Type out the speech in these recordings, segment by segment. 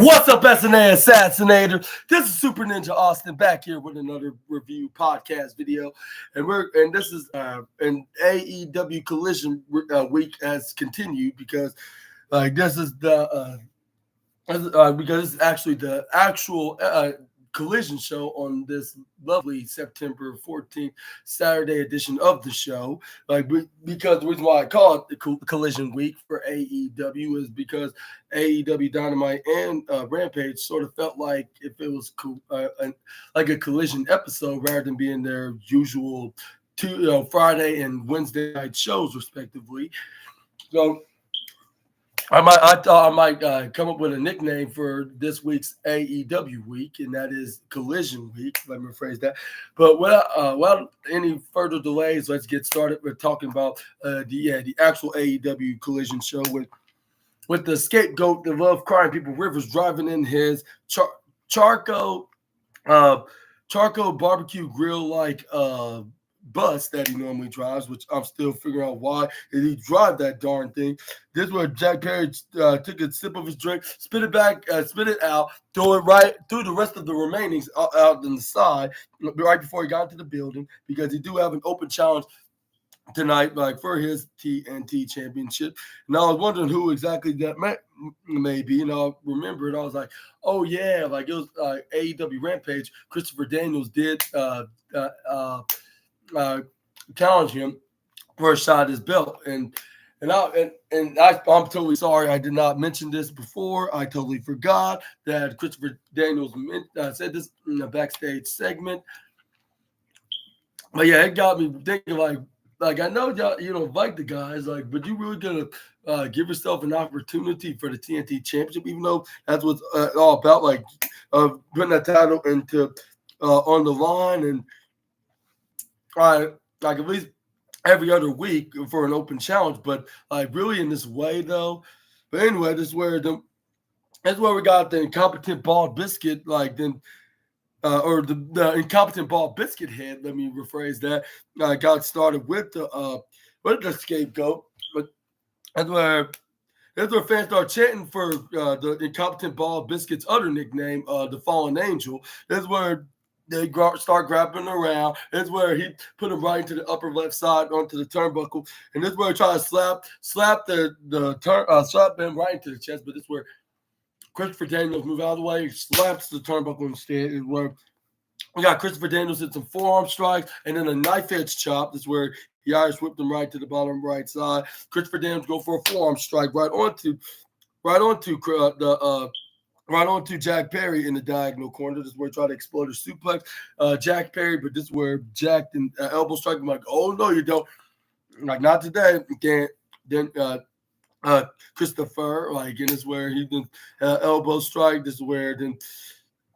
What's up, SNA Assassinator? This is Super Ninja Austin back here with another review podcast video, and this is an AEW Collision week has continued because this is the because this is actually the actual Collision show on this lovely September 14th Saturday edition of the show. Because the reason why I call it the Collision Week for AEW is because AEW Dynamite and Rampage sort of felt like if it was like a Collision episode rather than being their usual Friday and Wednesday night shows respectively. So I thought I might come up with a nickname for this week's AEW week, and that is Collision Week. Let me rephrase that. But without any further delays, let's get started. We're talking about the actual AEW Collision show with the scapegoat, the love crying people, Rivers driving in his charcoal barbecue grill like bus that he normally drives, which I'm still figuring out why did he drive that darn thing. This is where Jack Perry took a sip of his drink, spit it out, throw it right through the rest of the remainings out on the side right before he got into the building, because he do have an open challenge tonight, for his TNT championship. And I was wondering who exactly that may be. And I remembered, I was like, oh yeah, it was AEW Rampage. Christopher Daniels did challenge him for a shot at his belt, and I'm totally sorry I did not mention this before. I totally forgot that Christopher Daniels said this in the backstage segment. But yeah, it got me thinking like I know y'all, you don't like the guys, but you really gonna give yourself an opportunity for the TNT championship, even though that's what's all about, putting that title into on the line, and at least every other week for an open challenge, but really in this way though. But anyway, this is where we got the incompetent bald biscuit, or the incompetent bald biscuit head. Let me rephrase that. Got started with the scapegoat, but that's where fans start chanting for the incompetent bald biscuit's other nickname, the Fallen Angel. That's where they start grabbing around. This is where he put him right into the upper left side onto the turnbuckle, and this is where he tried to slap him right into the chest. But this is where Christopher Daniels move out of the way, he slaps the turnbuckle instead. Is where we got Christopher Daniels hit some forearm strikes and then a knife edge chop. This is where he Irish whipped him right to the bottom right side. Christopher Daniels go for a forearm strike right onto Jack Perry in the diagonal corner. This is where he tried to explode a suplex Jack Perry, but this is where Jack and elbow strike. I'm like, oh no, you don't. Like, not today. You can't. Then Christopher, and this is where he did elbow strike. This is where then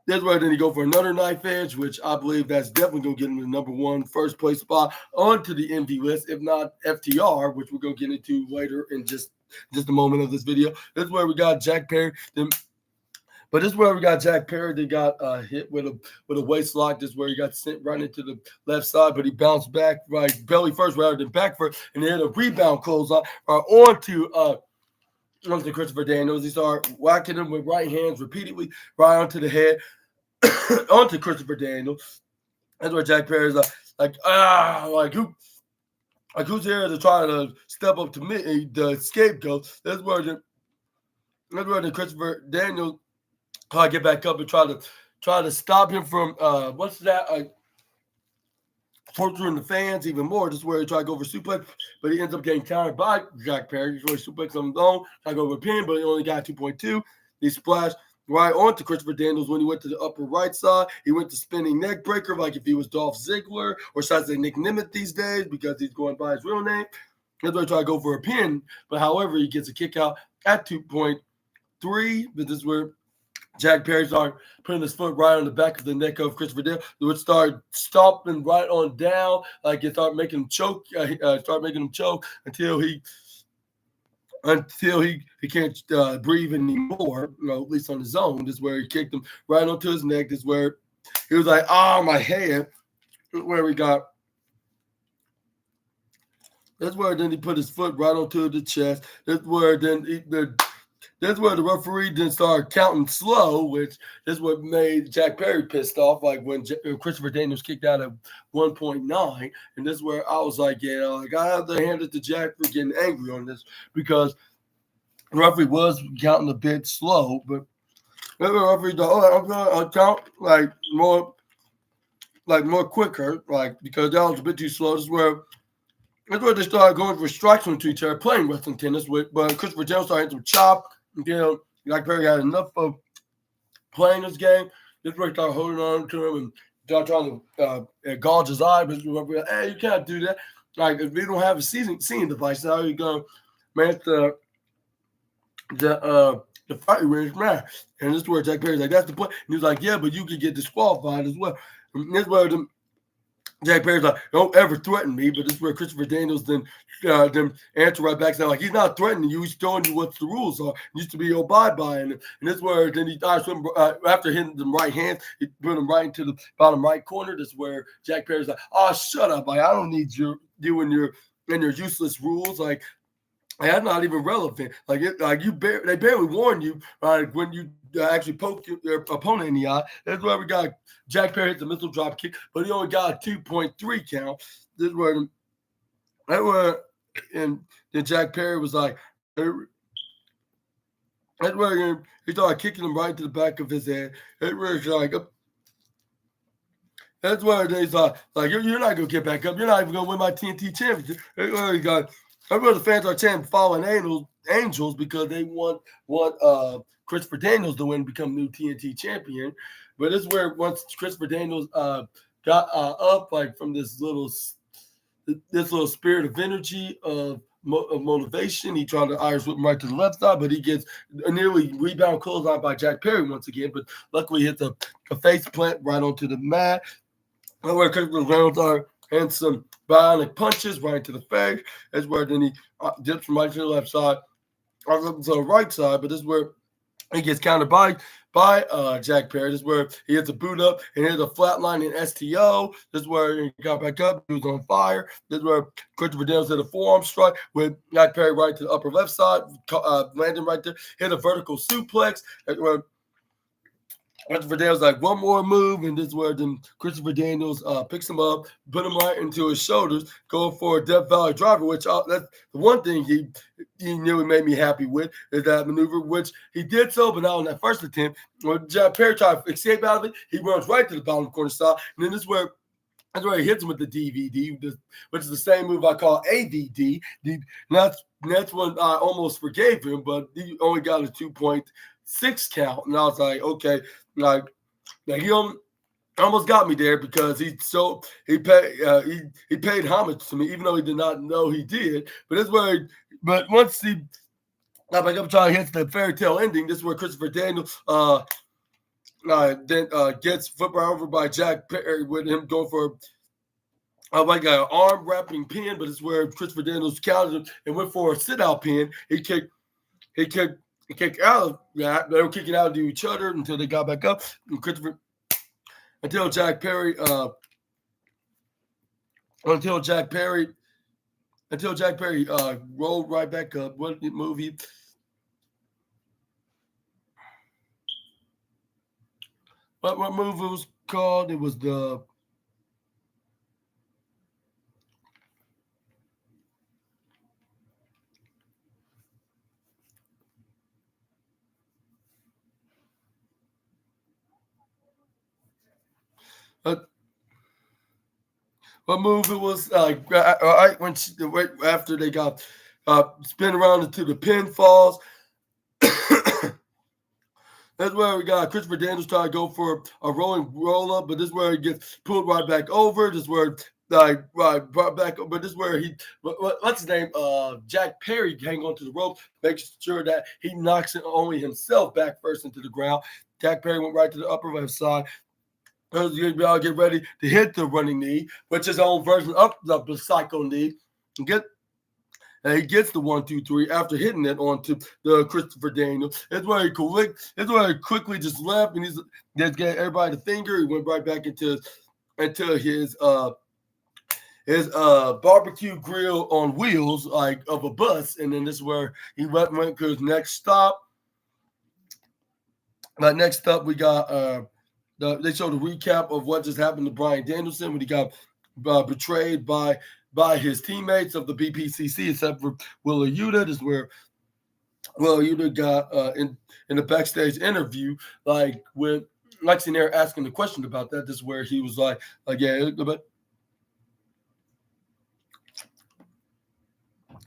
he go for another knife edge, which I believe that's definitely going to get him the number one first place spot onto the MV list, if not FTR, which we're going to get into later in just a moment of this video. This is where we got Jack Perry. But this is where we got Jack Perry. They got hit with a waist lock. This is where he got sent right into the left side, but he bounced back right belly first rather than back first, and he had a rebound clothesline onto Christopher Daniels. He started whacking him with right hands repeatedly right onto the head, onto Christopher Daniels. That's where Jack Perry's who's here to try to step up to me, the scapegoat. That's where the Christopher Daniels get back up and try to stop him from torturing the fans even more. This is where he tried to go for suplex, but he ends up getting countered by Jack Perry. He's really suplex on his own, tried to go over a pin, but he only got 2.2. He splashed right onto Christopher Daniels when he went to the upper right side. He went to spinning neck breaker like if he was Dolph Ziggler, or should I say Nick Nimitz these days because he's going by his real name. That's where he tried to go for a pin, but however, he gets a kick out at 2.3. But this is where Jack Perry started putting his foot right on the back of the neck of Christopher Daniels, which started stomping right on down, it started making him choke. Until he can't breathe anymore, at least on his own. This is where he kicked him right onto his neck. This is where he was like, "Oh, my head." Where we got. That's where then he put his foot right onto the chest. That's where then That's where the referee then started counting slow, which is what made Jack Perry pissed off. Like when Christopher Daniels kicked out at 1.9, and this is where I was like, yeah, like I have to hand it to Jack for getting angry on this because the referee was counting a bit slow, but the referee thought, I'm gonna count more quicker, like because that was a bit too slow. That's where they started going for strikes into each other, playing wrestling tennis but Christopher Daniels started to chop. Jack Perry had enough of playing this game. This where he started holding on to him and started trying to gouge his eye. But like, hey, you can't do that. Like if you don't have a seeing device, how are you gonna manage the fight range, man? And this is where Jack Perry's like, that's the point. And he's like, yeah, but you could get disqualified as well. And this is where Jack Perry's like, don't ever threaten me. But this is where Christopher Daniels then answer right back, saying like, he's not threatening you. He's showing you what the rules are. It used to be abide by. And this is where then he starts after hitting them right hands, he put him right into the bottom right corner. This is where Jack Perry's like, oh, shut up. Like, I don't need you and your useless rules. Like, that's not even relevant. They barely warn you when you actually poke your opponent in the eye. That's why we got Jack Perry hit the missile drop kick, but he only got a 2.3 count. This is where and then Jack Perry was like, that's where he started kicking him right to the back of his head. It was like, that's where he's like you're not gonna get back up. You're not even gonna win my TNT championship. That's where he got. Everybody, the fans are chanting "Fallen Angels" because they want Christopher Daniels to win and become new TNT champion. But this is where once Christopher Daniels got up like from this little spirit of energy of motivation, he tried to Irish whip him right to the left side, but he gets a nearly rebound clothesline by Jack Perry once again. But luckily, he hits a face plant right onto the mat. Where Christopher Daniels are. And some bionic punches right into the face. That's where then he dips from right to the left side, to the right side. But this is where he gets countered by Jack Perry. This is where he hits a boot up and hits a flatline in STO. This is where he got back up. He was on fire. This is where Christopher Daniels hit a forearm strike with Jack Perry right to the upper left side, landing right there. Hit a vertical suplex. That's where Christopher Daniels like one more move, and this is where then Christopher Daniels picks him up, put him right into his shoulders, going for a Death Valley driver, which that's the one thing he nearly made me happy with is that maneuver, which he did so, but not on that first attempt. When Jack Perry tried to escape out of it, he runs right to the bottom corner side, and then this is where he hits him with the DVD, which is the same move I call AVD. That's when I almost forgave him, but he only got a 2.6 count, and I was like, okay. Like he almost got me there because he paid homage to me, even though he did not know he did. But that's where but once he got back up trying to hit the fairy tale ending, this is where Christopher Daniels then gets flipped right over by Jack Perry with him going for like an arm wrapping pin, but it's where Christopher Daniels countered him and went for a sit out pin. He kicked out of that. They were kicking out to each other until they got back up. And until Jack Perry rolled right back up. What movie? What movie was called? It was the. What move it was right when after they got spin around into the pinfalls. That's where we got Christopher Daniels trying to go for a rolling roll up, but this is where he gets pulled right back over. This is where brought back up, but this is where what's his name? Jack Perry hang on to the rope, making sure that he knocks it only himself back first into the ground. Jack Perry went right to the upper left side. Get ready to hit the running knee, which is his own version of the psycho knee. And he gets the 1, 2, 3 after hitting it onto the Christopher Daniels. That's where he quickly just left, and he's just gave everybody the finger. He went right back into his barbecue grill on wheels, like of a bus. And then this is where he went to his next stop. Next up, we got they showed a recap of what just happened to Bryan Danielson when he got betrayed by his teammates of the BPCC, except for Wheeler Yuta. This is where Wheeler Yuta got in the backstage interview, like with Lexi Nair asking the question about that. This is where he was like yeah, but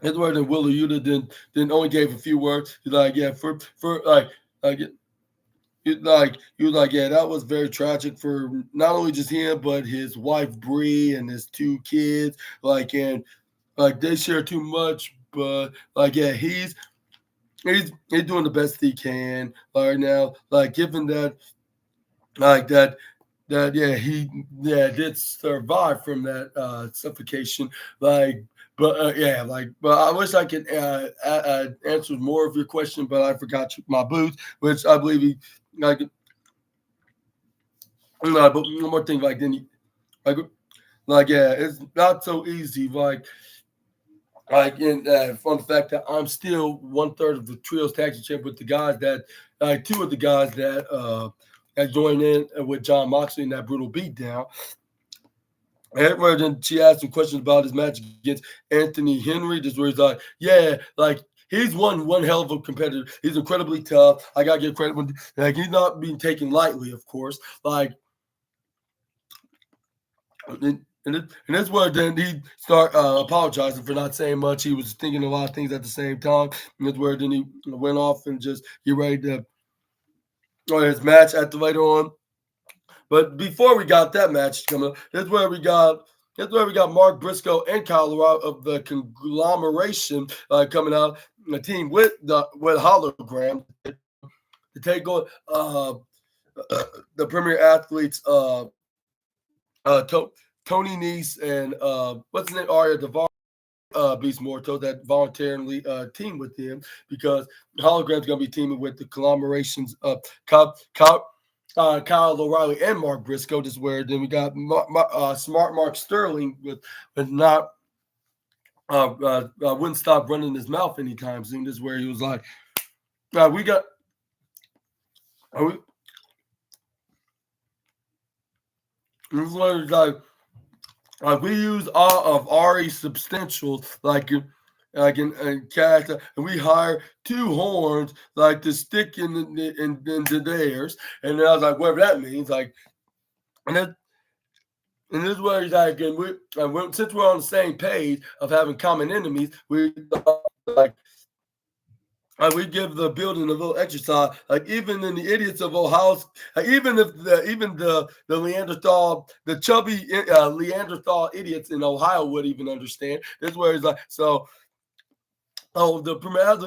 it's where then Wheeler Yuta then only gave a few words. He's like, yeah, for like he was like, yeah, that was very tragic for not only just him, but his wife Bree and his two kids. And they share too much, but yeah, he's doing the best he can right now. Given that he did survive from that suffocation. But I wish I could answer more of your question, but I forgot my boots, which I believe he but one more thing, it's not so easy, from the fact that I'm still 1/3 of the trios tag team champ with the guys that two of the guys that joined in with John Moxley in that brutal beatdown. And then she asked some questions about his match against Anthony Henry. Just where he's like, yeah, he's one hell of a competitor. He's incredibly tough. I gotta give credit when he's not being taken lightly, of course. And that's where then he start apologizing for not saying much. He was thinking a lot of things at the same time. And that's where then he went off and just get ready to his match at the later on. But before we got that match coming up, that's where we got Mark Briscoe and Kyle O'Reilly of the conglomeration coming out, a team with Hologram to take on the premier athletes, Tony Nese and what's his name, Arya Daivari, Beast Morto, that voluntarily teamed with him, because Hologram's going to be teaming with the conglomerations of Kyle O'Reilly and Mark Briscoe. This is where then we got Smart Mark Sterling with not wouldn't stop running his mouth anytime soon. This is where he was like, we got. This is where it's like we use all of Ari's substantials in character, and we hire two horns to stick into theirs. And then I was like, whatever that means, and this is where he's like, and since we're on the same page of having common enemies, we we give the building a little exercise, even in the idiots of Ohio, even if the Neanderthal, the chubby Neanderthal idiots in Ohio would even understand. This is where he's like, so, the premier,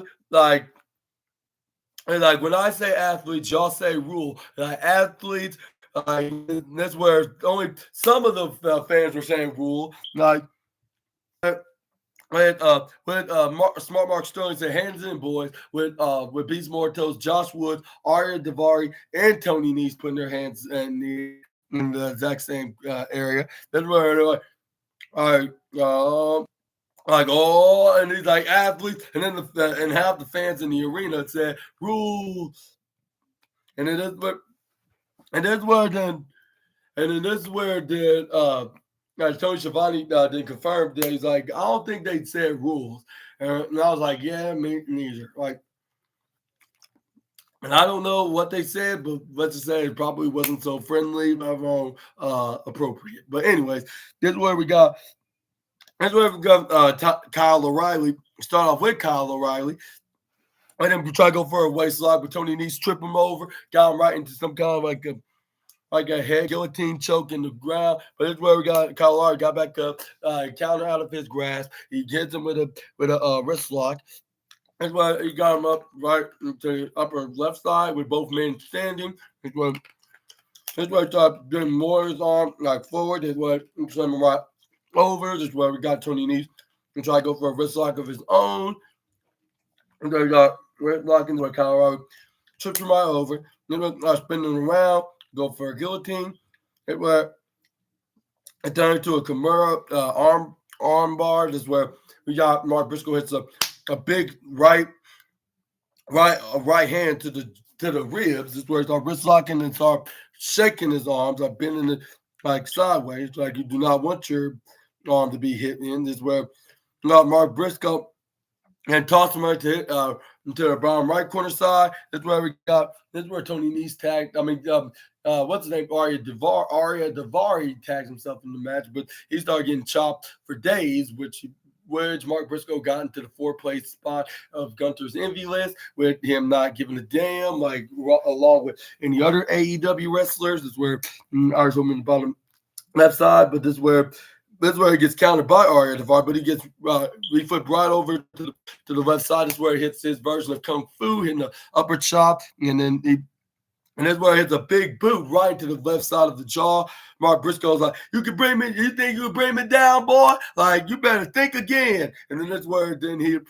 and when I say athletes, y'all say rule. Athletes, that's where only some of the fans were saying rule. Smart Mark Sterling said, hands in, boys, with Beast Mortos, Josh Woods, Arya Daivari, and Tony Nese putting their hands in the exact same area. That's where they're like, all right, and he's like athletes, and then and half the fans in the arena said rules, and then this is where Tony Schiavone then confirmed that he's like, I don't think they said rules. And I was like, yeah, me neither. And I don't know what they said, but let's just say it probably wasn't so friendly, but appropriate. But anyways, this is where we got Kyle O'Reilly. Start off with Kyle O'Reilly. And then we try to go for a waist lock, but Tony Nese trip him over, got him right into some kind of a head guillotine choke in the ground. But this is where we got Kyle O'Reilly got back up, counter out of his grasp. He hits him with a wrist lock. That's why he got him up right to the upper left side with both men standing. This is where he started doing more of his arm forward. This is where he sent him right over. This is where we got Tony Nese and try to go for a wrist lock of his own. And then we got wrist lock into Kyle O'Reilly. Trips him right over. Then we spinning around. Go for a guillotine. It turned into a Kimura arm bar. This is where we got Mark Briscoe hits a big right hand to the to the ribs. This is where he started wrist locking and start shaking his arms, like bending it like sideways, like you do not want your arm to be hit in. This is where Mark Briscoe and toss him right to the bottom right corner side. That's where we got. This is where Tony Nese tagged. What's his name? Arya Davari tags himself in the match, but he started getting chopped for days, which Mark Briscoe got into the 4th-place spot of Gunther's envy list with him not giving a damn, like along with any other AEW wrestlers. This is where Irish woman in the bottom left side, but this is where he gets countered by Arya Davari, but he gets flipped right over to the left side. This is where he hits his version of Kung Fu, hitting the upper chop, and that's where he hits a big boot right to the left side of the jaw. Mark Briscoe's like, you think you can bring me down, boy? Like, you better think again. And then that's where he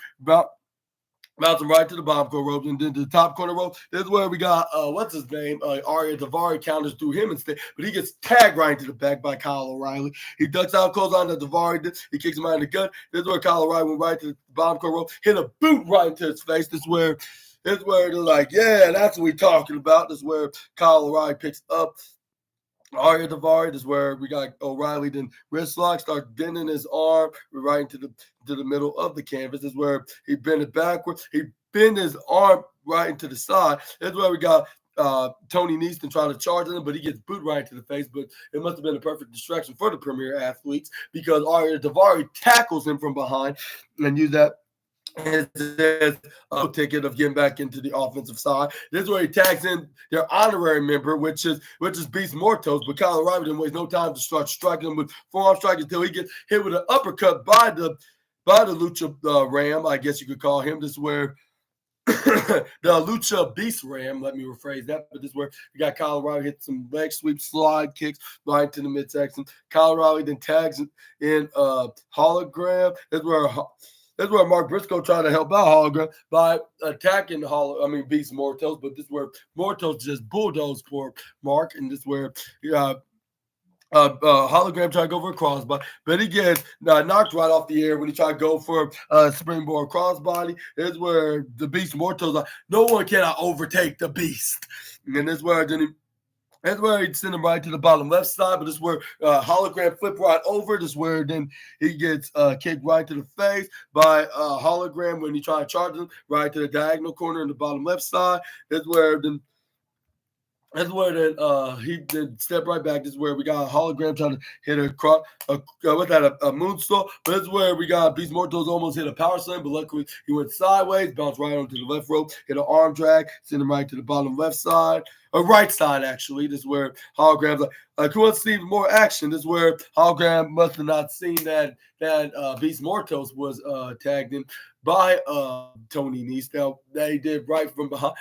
bouncing right to the bottom corner rope and then to the top corner rope. This is where we got, what's his name? Arya Davari counters through him instead, but he gets tagged right into the back by Kyle O'Reilly. He ducks out, calls on to Davari. He kicks him out in the gut. This is where Kyle O'Reilly went right to the bottom corner rope, hit a boot right into his face. This is where they're like, yeah, that's what we're talking about. This is where Kyle O'Reilly picks up Arya Davari. This is where we got O'Reilly then wrist lock, start bending his arm right into the middle of the canvas. This is where he bent it backwards. He bent his arm right into the side. This is where we got Tony Nese trying to charge him, but he gets booed right into the face. But it must have been a perfect distraction for the Premier athletes because Arya Davari tackles him from behind and use that his ticket of getting back into the offensive side. This is where he tags in their honorary member, which is Beast Mortos. But Kyle O'Reilly didn't waste no time to start striking him with forearm strike until he gets hit with an uppercut by the Lucha Ram, I guess you could call him. This is where the Lucha Beast Ram, let me rephrase that, but this is where you got Kyle O'Reilly hit some leg sweep slide kicks right to the midsection. Kyle O'Reilly then tags in Hologram. That's where Mark Briscoe tried to help out Hologram by attacking Beast Mortos, but this is where Mortos just bulldozed for Mark, and this is where Hologram tried to go for a crossbody, but he gets knocked right off the air when he tried to go for a springboard crossbody. This is where the Beast Mortos like, no one cannot overtake the Beast, and this is where that's where he'd send him right to the bottom left side, but this is where Hologram flip right over. This is where then he gets kicked right to the face by Hologram when he tried to charge him right to the diagonal corner in the bottom left side. That's where he did step right back. This is where we got a Hologram trying to hit a moonsault. But this is where we got Beast Mortos almost hit a power slam, but luckily he went sideways, bounced right onto the left rope, hit an arm drag, send him right to the bottom left side. Or right side, actually. This is where Hologram's like, who wants to see more action? This is where Hologram must have not seen that Beast Mortos was tagged in by Tony Nese. Now, they did right from behind.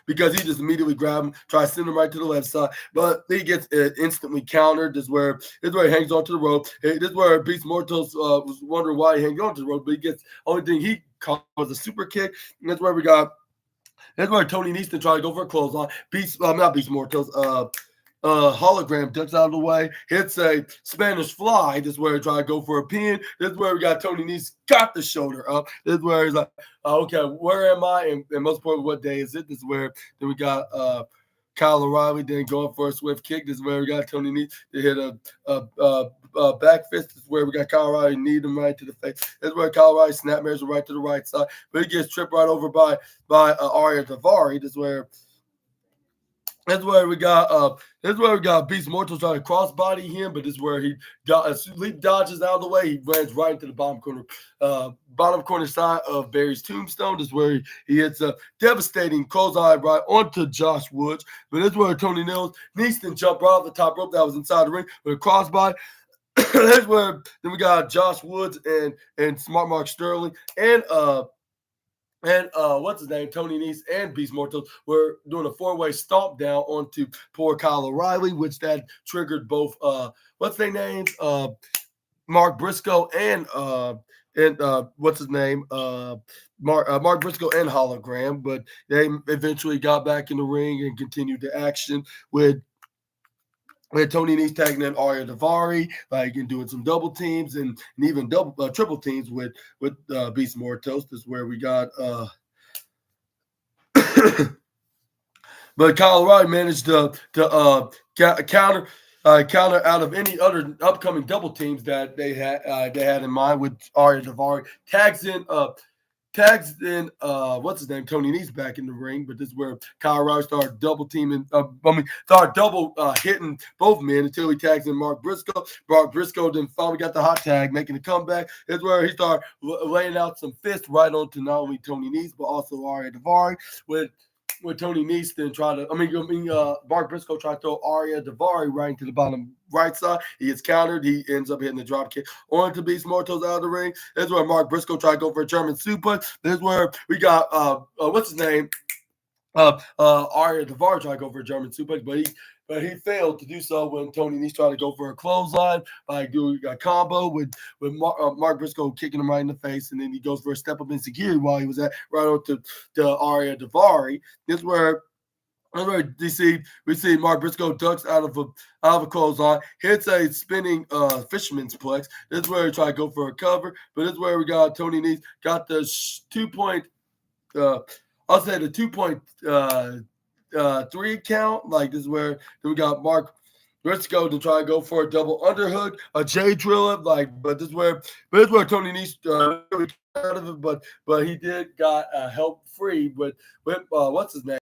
Because he just immediately grabbed him, try to send him right to the left side, but he gets instantly countered. This is where he hangs onto the rope. This is where Beast Mortos was wondering why he hangs onto the rope, but he gets only thing he caught was a super kick. And that's where we got. That's where Tony Nese tried to go for a clothesline. Not Beast Mortos. Hologram ducks out of the way, hits a Spanish fly. This is where he tried to go for a pin. This is where we got Tony Nese got the shoulder up. This is where he's like, okay, where am I? And most importantly, what day is it? This is where then we got Kyle O'Reilly then going for a swift kick. This is where we got Tony Nese to hit a back fist. This is where we got Kyle O'Reilly need him right to the face. This is where Kyle O'Reilly snapmares right to the right side, but he gets tripped right over by Arya Davari. This is where we got Beast Mortal trying to crossbody him, but this is where he leap dodges out of the way. He runs right into the bottom corner side of Barry's tombstone. This is where he hits a devastating clothesline right onto Josh Woods. But this is where Tony Nese jumped right off the top rope that was inside the ring with a crossbody. That's where then we got Josh Woods and Smart Mark Sterling and what's his name? Tony Nese and Beast Mortos were doing a four-way stomp down onto poor Kyle O'Reilly, which that triggered both what's their names? Mark Briscoe and what's his name? Mark Briscoe and Hologram, but they eventually got back in the ring and continued the action with Tony Nese tagging in Arya Davari, and doing some double teams and even triple teams with Beast Mortos. This is where we got But Colorado managed to counter out of any other upcoming double teams that they had in mind with Arya Davari tags in what's his name, Tony Nese back in the ring, but this is where Colorado started double teaming. Started double hitting both men until he tags in Mark Briscoe. Mark Briscoe then finally got the hot tag, making a comeback. This is where he started laying out some fists right onto not only Tony Nese but also Arya Davari with Tony Nese then Mark Briscoe tried to throw Arya Davari right into the bottom right side. He gets countered. He ends up hitting the drop kick onto Beast Mortos out of the ring. This is where Mark Briscoe tried to go for a German suplex. This is where we got what's his name? Arya Davari tried to go for a German suplex, but he failed to do so when Tony Nese tried to go for a clothesline by doing a combo with Mark Briscoe kicking him right in the face, and then he goes for a step up insecurity while he was right on to Arya Davari. This is where we see Mark Briscoe ducks out of a clothesline, hits a spinning fisherman's plex. This is where he tried to go for a cover, but this is where we got Tony Nese got the 2-point. I'll say the 2.3 count. Like this is where we got Mark Briscoe to try to go for a double underhook, a J driller. But this is where Tony Nese out of it, but he did got help free with what's his name?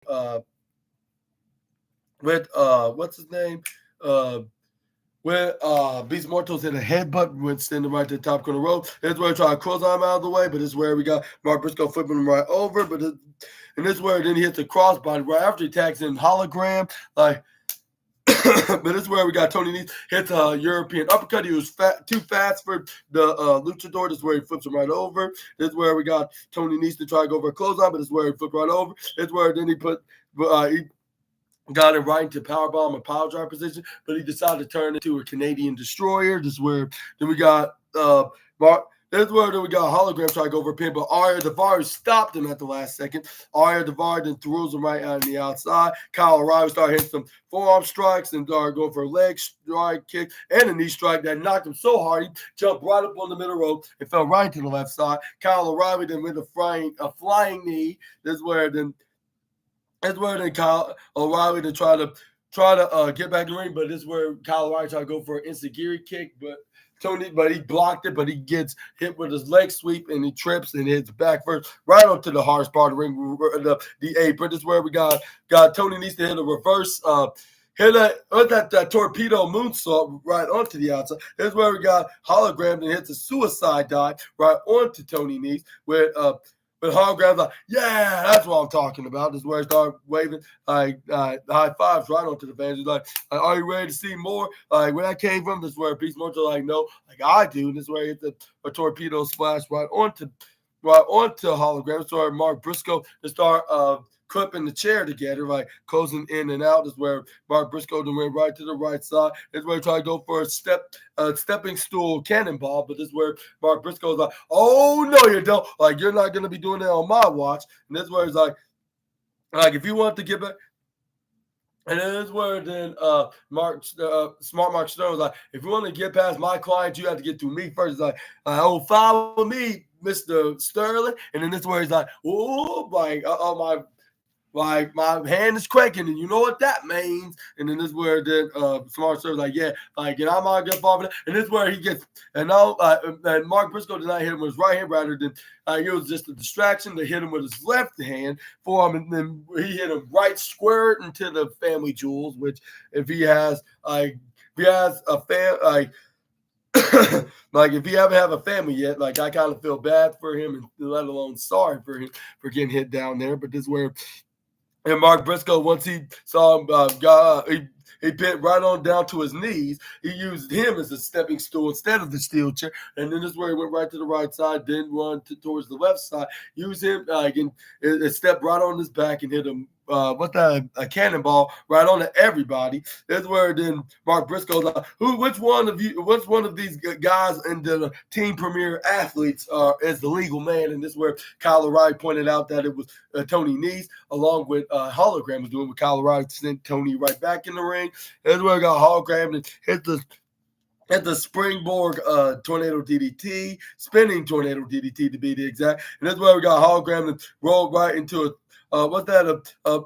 Beast Mortos hit a headbutt, went standing right to the top corner rope. This is where he tried to close arm out of the way, but this is where we got Mark Briscoe flipping him right over. And this is where then he hits the crossbody right after he tags in hologram. But this is where we got Tony Nese hits a European uppercut. He was too fast for the luchador. This is where he flips him right over. This is where we got Tony Nese to try to go for a clothesline, but this is where he flipped right over. This is where then he got it right into powerbomb and power drive position, but he decided to turn it into a Canadian destroyer. This is where then we got Mark. This is where then we got hologram try to go over a pin, but Arya Davari stopped him at the last second. Arya Davari then throws him right out on the outside. Kyle O'Reilly started hitting some forearm strikes and started going for a leg strike kick and a knee strike that knocked him so hard he jumped right up on the middle rope and fell right to the left side. Kyle O'Reilly then with a flying knee. This is where then Kyle O'Reilly to try to get back in the ring, but this is where Kyle O'Reilly tried to go for an insecurity kick, but he blocked it, but he gets hit with his leg sweep and he trips and hits back first right onto the hardest part of the ring, the apron. This is where we got Tony Nese to hit a reverse hit that torpedo moonsault right onto the outside. This is where we got hologram and hits a suicide dive right onto Tony Nese with holograms like, yeah, that's what I'm talking about. This is where I start waving high fives right onto the fans. He's like, are you ready to see more? Like where that came from, this is where Beast Mortal like, no, like I do. And this is where he hit a torpedo splash right onto holograms. So Mark Briscoe to start clipping the chair together, like closing in and out. Is where Mark Briscoe then went right to the right side. This is where he tried to go for a stepping stool cannonball, but this is where Mark Briscoe is like, oh no, you don't. Like you're not gonna be doing that on my watch. And this is where he's like if you want to get back. And then this is where then Smart Mark Stone was like, if you want to get past my client, you have to get through me first. He's like, oh, follow me, Mr. Sterling. And then this is where he's like, oh, my hand is cracking, and you know what that means. And then this is where then Smart Server's like, yeah, like, and I'm not gonna fall for that. And this is where he gets, and Mark Briscoe did not hit him with his right hand, rather than it was just a distraction to hit him with his left hand for him, and then he hit him right square into the family jewels. Which, if he has a fan, like if you haven't have a family yet, like I kind of feel bad for him, and let alone sorry for him for getting hit down there. But this is where. And Mark Briscoe, once he saw him, he bent right on down to his knees. He used him as a stepping stool instead of the steel chair. And then this is where he went right to the right side, then run towards the left side. Used him and stepped right on his back and hit him. A cannonball right on to everybody. That's where then Mark Briscoe's like, which one of these guys in the team premier athletes is the legal man? And this is where Kyle O'Reilly pointed out that it was Tony Nese, along with Hologram was doing with Kyle O'Reilly, sent Tony right back in the ring. That's where I got Hologram and hit the springboard tornado DDT, spinning tornado DDT to be the exact. And that's where we got Hologram and rolled right into The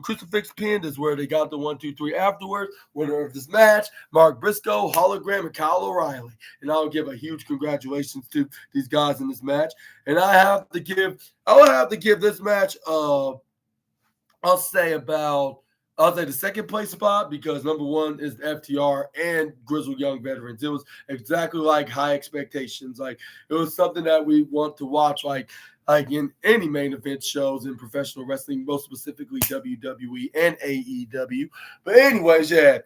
crucifix pin is where they got the 1, 2, 3 afterwards. Winner of this match, Mark Briscoe, Hologram, and Kyle O'Reilly. And I'll give a huge congratulations to these guys in this match. And I will have to give this match I'll say the second place spot, because number one is FTR and Grizzled Young Veterans. It was exactly like high expectations. Like, it was something that we want to watch, like in any main event shows in professional wrestling, most specifically WWE and AEW. But anyways, yeah.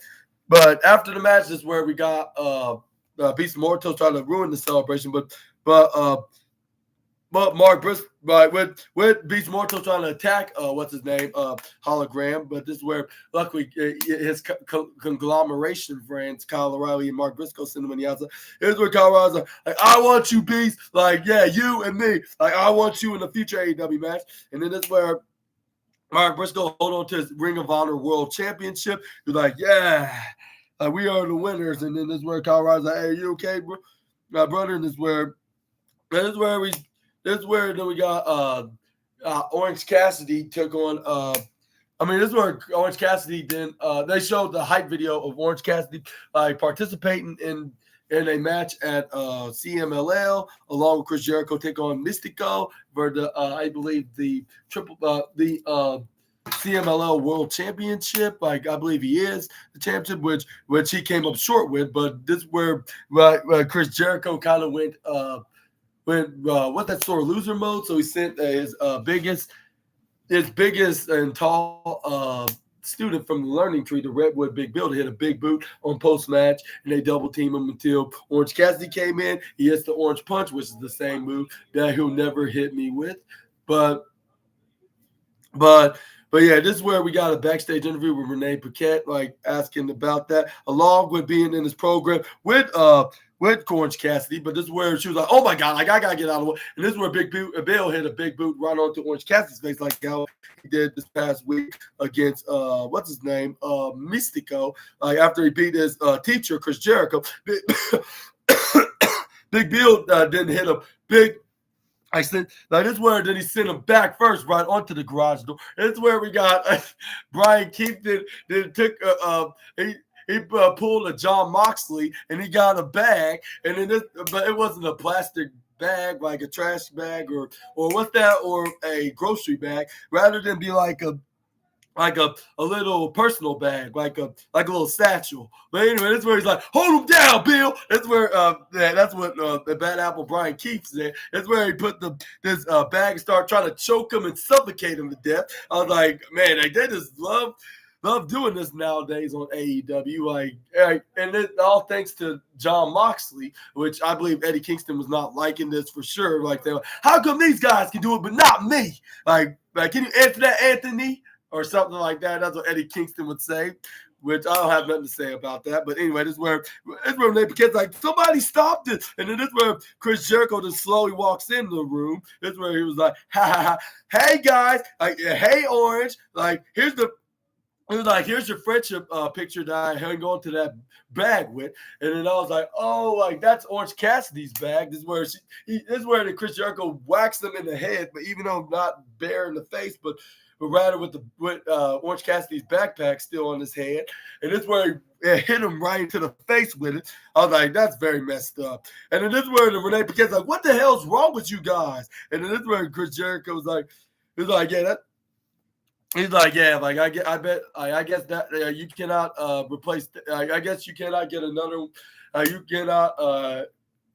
But after the match is where we got Beast Mortos trying to ruin the celebration, but Mark Briscoe, with Beast Mortal trying to attack, what's his name, Hologram. But this is where, luckily, his conglomeration friends, Kyle O'Reilly and Mark Briscoe, send him on the outside. Here's where Kyle O'Reilly's like, I want you, Beast. Like, yeah, you and me. Like, I want you in the future AEW match. And then this is where Mark Briscoe hold on to his Ring of Honor World Championship. He's like, yeah, we are the winners. And then this is where Kyle O'Reilly's like, hey, you okay, bro? My brother. And this is where then we got Orange Cassidy took on this is where Orange Cassidy they showed the hype video of Orange Cassidy participating in a match at CMLL along with Chris Jericho take on Mystico for the I believe the CMLL World Championship. Like, I believe he is the championship, which he came up short with. But this is where Chris Jericho kind of went what's that sore loser mode. So he sent his biggest and tall student from the learning tree, the Redwood Big Bill, to hit a big boot on post match, and they double team him until Orange Cassidy came in. He hits the Orange Punch, which is the same move that he'll never hit me with. But yeah, this is where we got a backstage interview with Renee Paquette, like asking about that, along with being in this program with Orange Cassidy. But this is where she was like, oh my God, like, I got to get out of the way. And this is where Bill hit a big boot right onto Orange Cassidy's face, like how he did this past week against, what's his name, Mystico, like after he beat his teacher, Chris Jericho. Big Bill didn't hit a big I said, now this is where then he sent him back first, right onto the garage door. This is where we got Brian Keith took he pulled a John Moxley and he got a bag, and then but it wasn't a plastic bag like a trash bag or what's that, or a grocery bag, rather than be like a little personal bag, like a little satchel. But anyway, that's where he's like, hold him down, Bill. That's where that's what the Bad Apple Brian Keith said. That's where he put this bag and started trying to choke him and suffocate him to death. I was like, man, they just love doing this nowadays on AEW. And it all thanks to John Moxley, which I believe Eddie Kingston was not liking this for sure. Like, they were, how come these guys can do it but not me? Like can you answer that, Anthony? Or something like that. That's what Eddie Kingston would say, which I don't have nothing to say about that. But anyway, this is where Renee Paquette's like, somebody stop this. And then this is where Chris Jericho just slowly walks into the room. This is where he was like, ha ha ha. Hey guys, like, hey Orange, like here's your friendship picture that I hung on to that bag with. And then I was like, oh, like that's Orange Cassidy's bag. This is where the Chris Jericho whacks him in the head, but even though not bare in the face, but rather with Orange Cassidy's backpack still on his head. And this is where he hit him right into the face with it. I was like, that's very messed up. And then this is where the Renee Paquette's like, what the hell's wrong with you guys? And then this is where Chris Jericho was like, yeah, he's like, yeah, like I guess that you cannot replace. I guess you cannot get another. You cannot.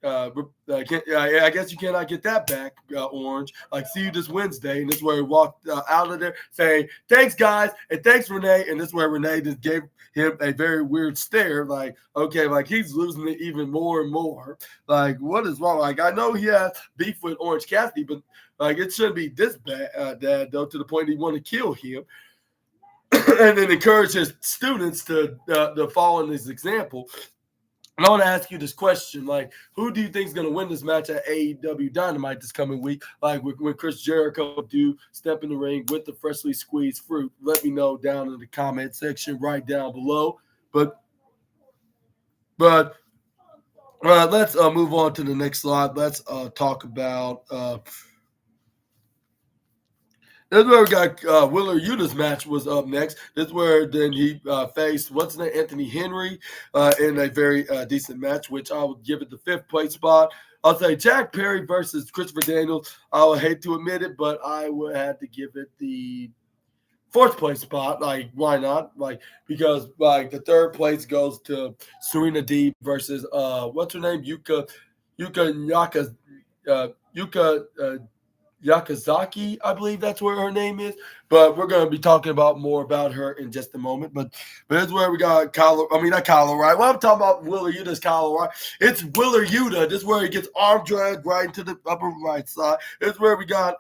I guess you cannot get that back, Orange. Like, see you this Wednesday. And this is where he walked out of there saying, thanks, guys, and thanks, Renee. And this is where Renee just gave him a very weird stare. Like, okay, like he's losing it even more and more. Like, what is wrong? Like, I know he has beef with Orange Cassidy, but like it shouldn't be this bad, though, to the point he want to kill him. And then encourage his students to follow in his example. And I want to ask you this question, like, who do you think is going to win this match at AEW Dynamite this coming week? Like, when Chris Jericho do step in the ring with the freshly squeezed fruit? Let me know down in the comment section right down below. But let's move on to the next slide. Let's talk about This is where we got Willer Yuta's match was up next. This is where then he faced what's his name, Anthony Henry, in a very decent match, which I would give it the fifth place spot. I'll say Jack Perry versus Christopher Daniels. I would hate to admit it, but I would have to give it the fourth place spot. Like, why not? Like, because like the third place goes to Serena Deeb versus what's her name, Yuka Yakazaki, I believe that's where her name is. But we're going to be talking about more about her in just a moment. But this is where we got Kyle. I mean, not Kyle O'Reilly. Well, I'm talking about Willer Yuta's Kyle O'Reilly. It's Willer Yuta. This is where he gets arm dragged right into the upper right side. This is where we got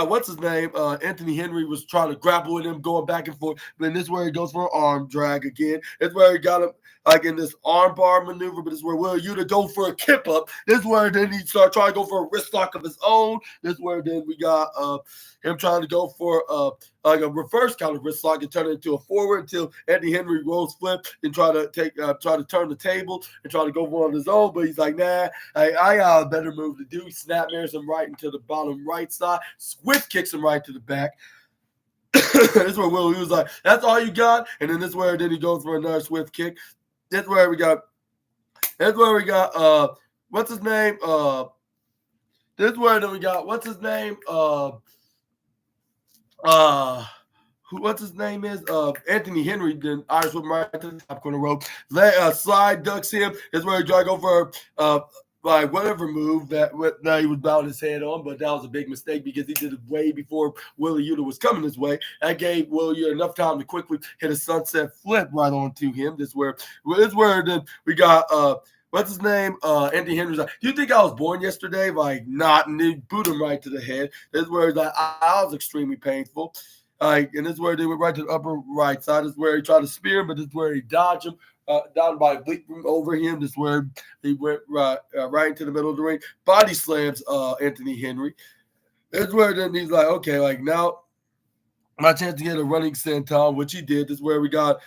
what's his name? Anthony Henry was trying to grapple with him, going back and forth. But then this is where he goes for an arm drag again. This is where he got him like in this arm bar maneuver. But this is where Will Yuta go for a kip up. This is where then he start trying to go for a wrist lock of his own. This is where then we got him trying to go for like a reverse kind of wrist lock and turn it into a forward until Anthony Henry rolls flip and try to turn the table and try to go for on his own. But he's like, nah, I got a better move to do. He snapmares him right into the bottom right side. Swift kicks him right to the back. This is where Will, he was like, that's all you got? And then this is where then he goes for another swift kick. This is where we got what's his name? This is where then we got what's his name? What's his name is Anthony Henry, then Irish whip him right to the top corner rope. Slide ducks him. This is where he tried to go for like whatever move that he was bowing his head on, but that was a big mistake because he did it way before Willie Yuta was coming his way. That gave Willie Yuta enough time to quickly hit a sunset flip right onto him. This is where then we got what's his name? Anthony Henry's like, do you think I was born yesterday? Like, not, and then boot him right to the head. This is where he's like, I was extremely painful. And this is where they went right to the upper right side. This is where he tried to spear him, but this is where he dodged him. Down by bleeping over him. This is where he went right into the middle of the ring. Body slams Anthony Henry. This is where then he's like, okay, like now my chance to get a running senton, which he did. This is where we got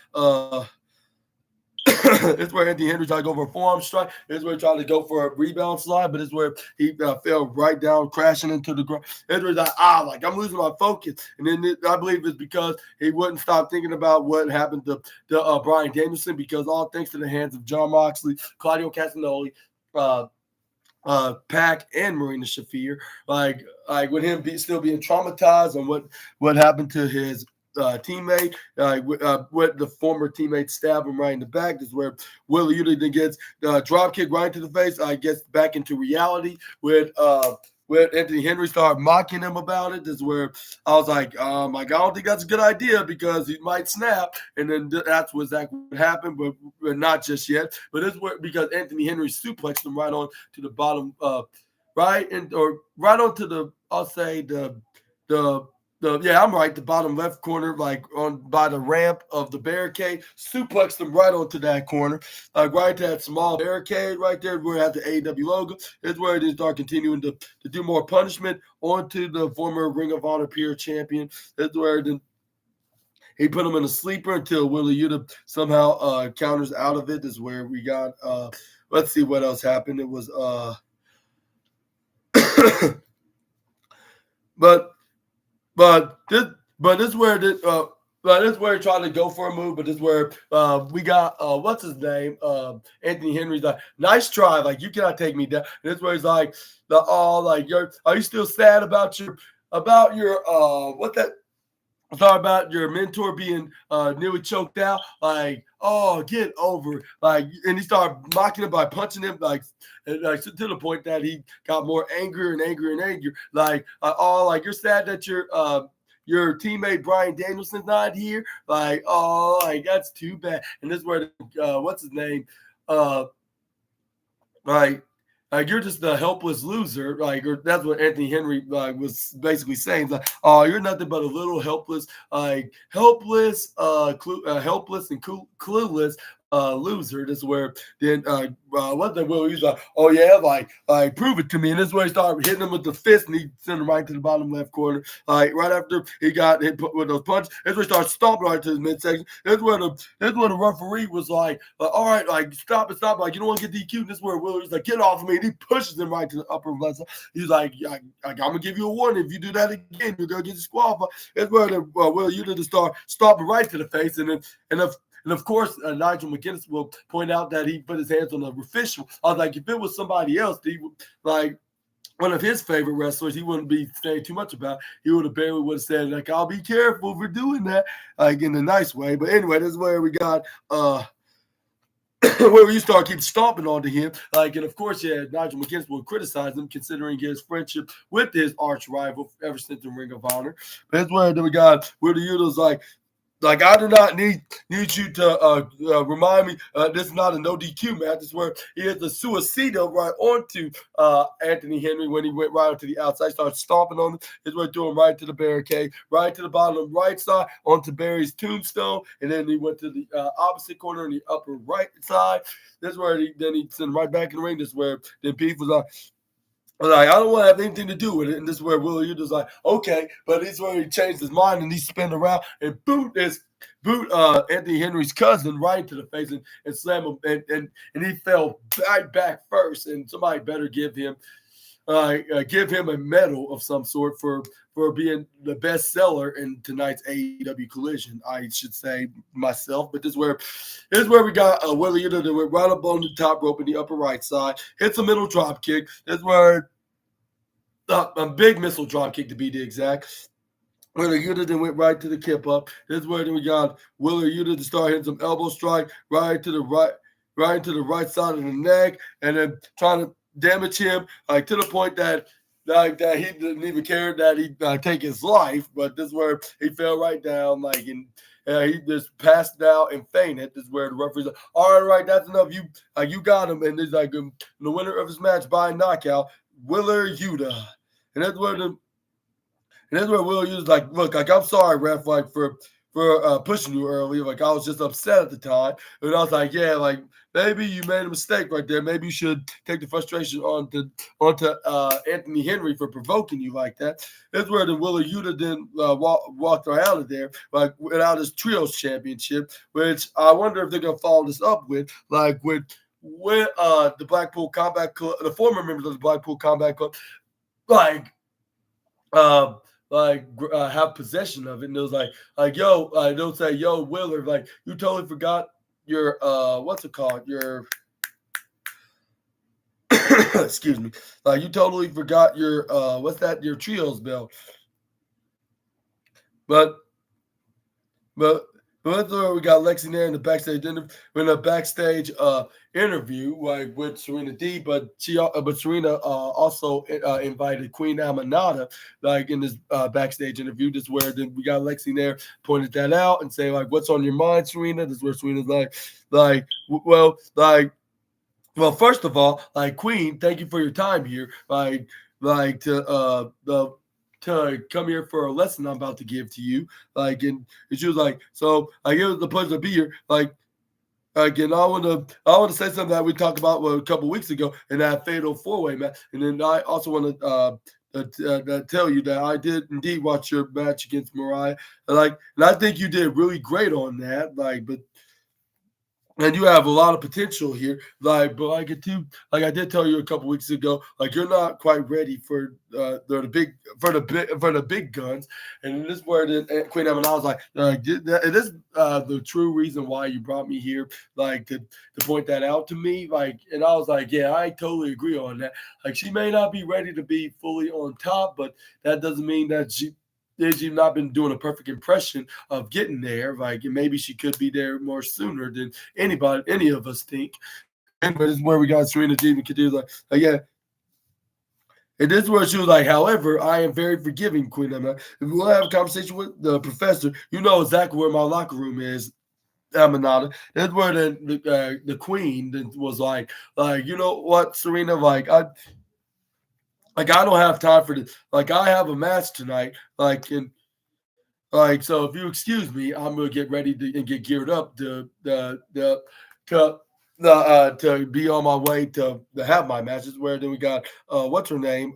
this is where Anthony Henry tried to go for a forearm strike. This is where he tried to go for a rebound slide, but this is where he fell right down, crashing into the ground. This is where he's like, I'm losing my focus. And then I believe it's because he wouldn't stop thinking about what happened to Bryan Danielson, because all thanks to the hands of Jon Moxley, Claudio Castagnoli, Pac, and Marina Shafir, like with him still being traumatized on what happened to his teammate, what the former teammate stabbed him right in the back. This is where Willie Yuta then gets drop kick right to the face. Gets back into reality with Anthony Henry started mocking him about it. This is where I was like, I don't think that's a good idea because he might snap. And then that's what exactly what happened, but not just yet. But this is where, because Anthony Henry suplexed him right on to the bottom, right onto the, I'll say I'm right, the bottom left corner, like by the ramp of the barricade, suplexed them right onto that corner, right to that small barricade right there where it has the AEW logo. It's where they start continuing to do more punishment onto the former Ring of Honor Pure champion. That's where then he put him in a sleeper until Willie Yuta somehow counters out of it. This is where we got, let's see what else happened. It was, But this is where he tried to go for a move. But this is where we got what's his name? Anthony Henry's like, nice try. Like, you cannot take me down. And this is where he's like, are you still sad about your about your mentor being nearly choked out? Like, oh, get over it. Like, and he started mocking him by punching him, like to the point that he got more angrier and angrier and angrier. Like, you're sad that your teammate Bryan Danielson's not here. Like, oh, like that's too bad. And this is where what's his name? Like you're just a helpless loser, or that's what Anthony Henry was basically saying. Like, oh, you're nothing but a little helpless and clueless loser. This is where then what the Will he's like, oh yeah, like prove it to me. And this is where he started hitting him with the fist, and he sent him right to the bottom left corner. Like right after he got hit with those punches, this is where he started stomping right to his midsection. This is where the referee was like, all right, like stop it, like you don't want to get DQ. And this is where Will was like, get off of me. And he pushes him right to the upper left side. He's like, I'm gonna give you a warning. If you do that again, you're gonna get disqualified. That's where the Will you did to start stomping right to the face, and then and of course, Nigel McGuinness will point out that he put his hands on the official. I was like, if it was somebody else, like one of his favorite wrestlers, he wouldn't be saying too much about. He would have barely would have said, like, I'll be careful for doing that, like in a nice way. But anyway, this is where we got where you start keep stomping onto him. Like, and of course, yeah, Nigel McGuinness will criticize him considering his friendship with his arch rival ever since the Ring of Honor. But that's where we got where the Udo's like I do not need you to remind me this is not a no DQ match. This is where he hit the suicido right onto Anthony Henry when he went right onto the outside, started stomping on him. This way threw him right to the barricade, right to the bottom right side onto Barry's tombstone, and then he went to the opposite corner on the upper right side. This is where he sent him right back in the ring. This is where then Pete was like, I don't want to have anything to do with it. And this is where Will Udo's like, okay. But this is where he changed his mind and he spun around and boot Anthony Henry's cousin right into the face and slam him. And he fell right back first. And somebody better give him a medal of some sort for being the best seller in tonight's AEW Collision. I should say myself, but this is where we got Willie Udo that went right up on the top rope in the upper right side, hits a middle drop kick. This is where a big missile drop kick to be the exact. Willie Udo then went right to the kip up. This is where then we got Willie Udo to start hitting some elbow strike right into the right side of the neck, and then trying to damage him like to the point that he didn't even care that he take his life. But this is where he fell right down, like, and he just passed out and fainted. This is where the referee's like, all right, that's enough. You got him. And it's like the winner of his match by knockout, Willer Yuta. And that's where Will Udo's like, look, like, I'm sorry, ref, like for pushing you early. Like, I was just upset at the time. And I was like, yeah, like, maybe you made a mistake right there. Maybe you should take the frustration onto Anthony Henry for provoking you like that. That's where the Willer Yuta then walked right out of there, like, without his trios championship, which I wonder if they're going to follow this up with, like, with the Blackpool Combat Club, the former members of the Blackpool Combat Club, have possession of it. And it was like, yo, they'll say, yo, Willer, like, you totally forgot your what's it called? Your excuse me. Like, you totally forgot your what's that? Your trios belt. But that's where we got Lexi there in the backstage interview like with Serena D, but Serena also invited Queen Amanada like in this backstage interview. This is where then we got Lexi there pointed that out and say like, "What's on your mind, Serena?" This is where Serena's well, first of all, like, Queen, thank you for your time here. To come here for a lesson I'm about to give to you. Like, and she was like, so it was a pleasure to be here. Like, again, I want to say something that we talked about a couple weeks ago in that fatal 4-way match. And then I also want to tell you that I did indeed watch your match against Mariah. And I think you did really great on that. And you have a lot of potential here. But I did tell you a couple weeks ago, like, you're not quite ready for the big guns. And this is where Queen Emma was like, it is the true reason why you brought me here, like to point that out to me. Like, and I was like, yeah, I totally agree on that. Like, she may not be ready to be fully on top, but that doesn't mean that she's not been doing a perfect impression of getting there. Like, maybe she could be there more sooner than any of us think. And this is where we got Serena Deeb and Kadir like, yeah. And this is where she was like, however, I am very forgiving, Queen Emma. If we want to have a conversation with the professor, you know exactly where my locker room is, Amanada. That's where the Queen was like, you know what, Serena, I don't have time for this. Like, I have a match tonight. So if you excuse me, I'm gonna get ready and get geared up to to to be on my way to have my matches. Where then we got what's her name?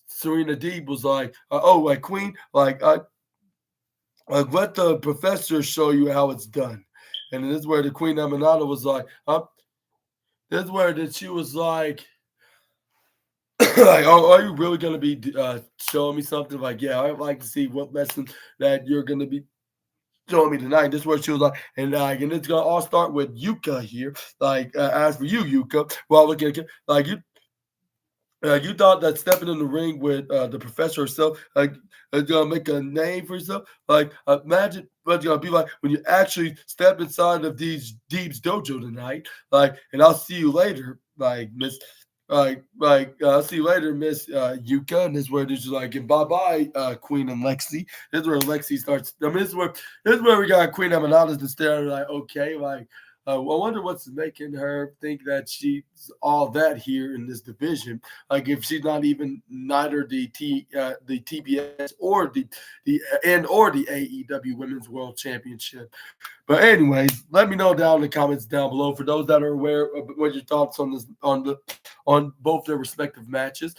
Serena Deeb was like, oh, like Queen, like let the professor show you how it's done. And this is where the Queen Emanata was like, this is where that she was like, like, oh, are you really gonna be showing me something? Like, yeah, I'd like to see what lesson that you're gonna be showing me tonight. This is what she was like, and it's gonna all start with Yuka here. Like, as for you, Yuka, well, look at like you thought that stepping in the ring with the professor herself, like, is gonna make a name for yourself. Like, imagine what's gonna be like when you actually step inside of these Deeb's dojo tonight. Like, and I'll see you later, like Miss. I'll see you later, Miss Yuka, and this is where this is like, and bye bye, Queen and Lexi. This is where Lexi starts. I mean, this is where we got Queen Amanada's to stare like, okay, like, I wonder what's making her think that she's all that here in this division. Like, if she's not even neither the TBS or the AEW Women's World Championship. But anyways, let me know down in the comments down below for those that are aware of what your thoughts on this on both their respective matches,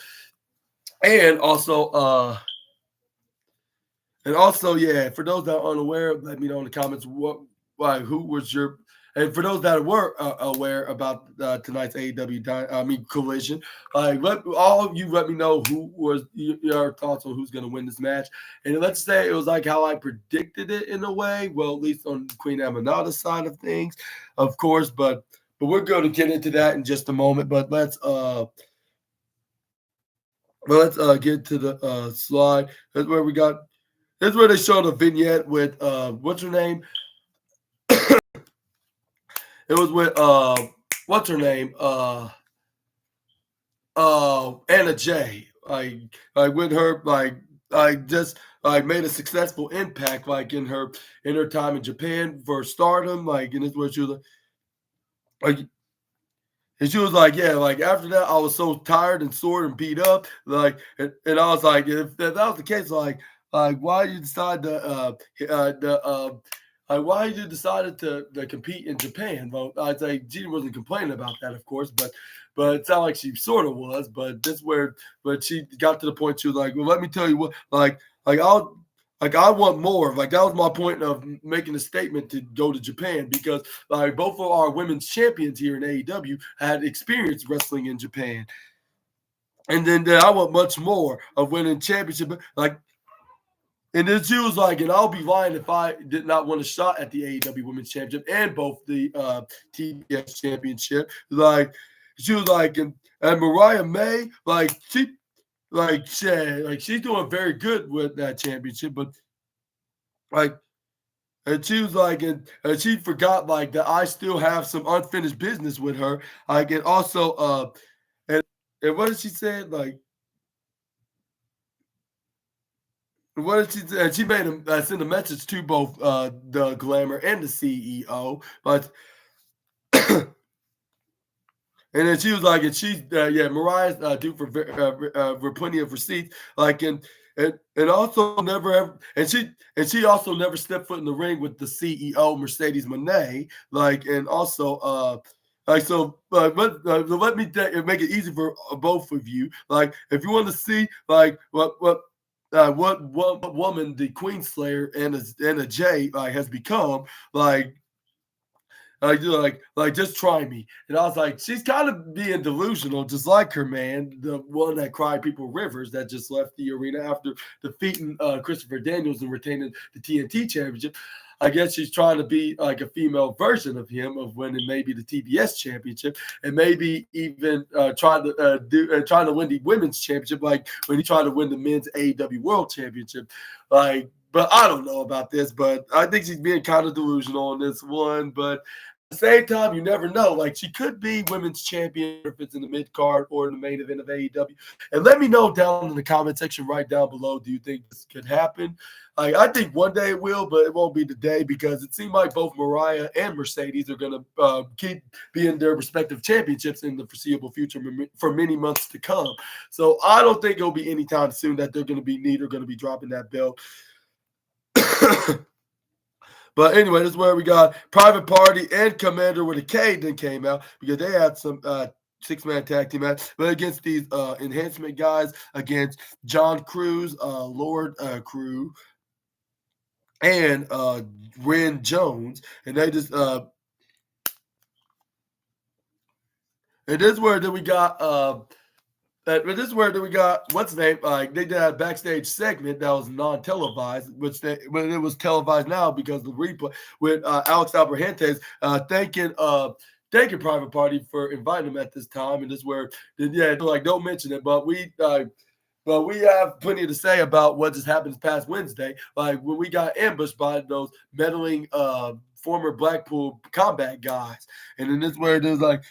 and also yeah, for those that are unaware, let me know in the comments who was your. And for those that were aware about tonight's AEW collision, all of you let me know who was your thoughts on who's going to win this match. And let's say it was like how I predicted it in a way. Well, at least on Queen Amanada's side of things, of course. But we're going to get into that in just a moment. But let's get to the slide. That's where we got. That's where they showed a vignette with what's her name. It was with what's her name? Anna Jay. Like with her, just like made a successful impact, like in her time in Japan for Stardom. Like, and this was she was like, and she was like, yeah, like after that, I was so tired and sore and beat up. Like, and I was like, if that was the case, like why you decide to like, why you decided to compete in Japan? Well, I'd say Gina wasn't complaining about that, of course, but it sounded like she sort of was. But she got to the point she was like, well, let me tell you what, I want more. Like, that was my point of making a statement to go to Japan, because like both of our women's champions here in AEW had experience wrestling in Japan, and then I want much more of winning championship, like. And then she was like, and I'll be lying if I did not want a shot at the AEW Women's Championship and both the TBS Championship. Like, she was like, and Mariah May, she's doing very good with that championship, but like, and she was like, and she forgot like that I still have some unfinished business with her. Like, and also, and what did she say? Like. What did she say? She made him send a message to both the Glamour and the CEO, but and then she was like, and she's Mariah's due for plenty of receipts, like and also never ever, and she also never stepped foot in the ring with the CEO Mercedes Moné, like, and also like, so let me make it easy for both of you. Like, if you want to see like what woman the Queen Slayer and a J has become, just try me. And I was like, she's kind of being delusional, just like her man, the one that cried people rivers that just left the arena after defeating Christopher Daniels and retaining the TNT Championship. I guess she's trying to be like a female version of him, of winning maybe the TBS Championship, and maybe even trying to win the Women's Championship, like when he tried to win the Men's AEW World Championship. Like, but I don't know about this, but I think she's being kind of delusional on this one. But at the same time, you never know. Like, she could be women's champion if it's in the mid card or in the main event of AEW. And let me know down in the comment section right down below. Do you think this could happen? Like, I think one day it will, but it won't be today, because it seems like both Mariah and Mercedes are going to keep being their respective championships in the foreseeable future for many months to come. So I don't think it'll be anytime soon that they're going to be dropping that belt. But anyway, this is where we got Private Party and Commander with a K then came out because they had some six-man tag team match, but against these enhancement guys, against John Cruz, Lord Crew, and Ren Jones, and they just and this is where then we got but this is where then we got what's the name? Like they did a backstage segment that was non-televised, but it was televised now because of the replay with Alex Abrahantes thanking Private Party for inviting him at this time, and this is where like don't mention it, but we have plenty to say about what just happened this past Wednesday. Like when we got ambushed by those meddling former Blackpool combat guys, and then this is where it is like.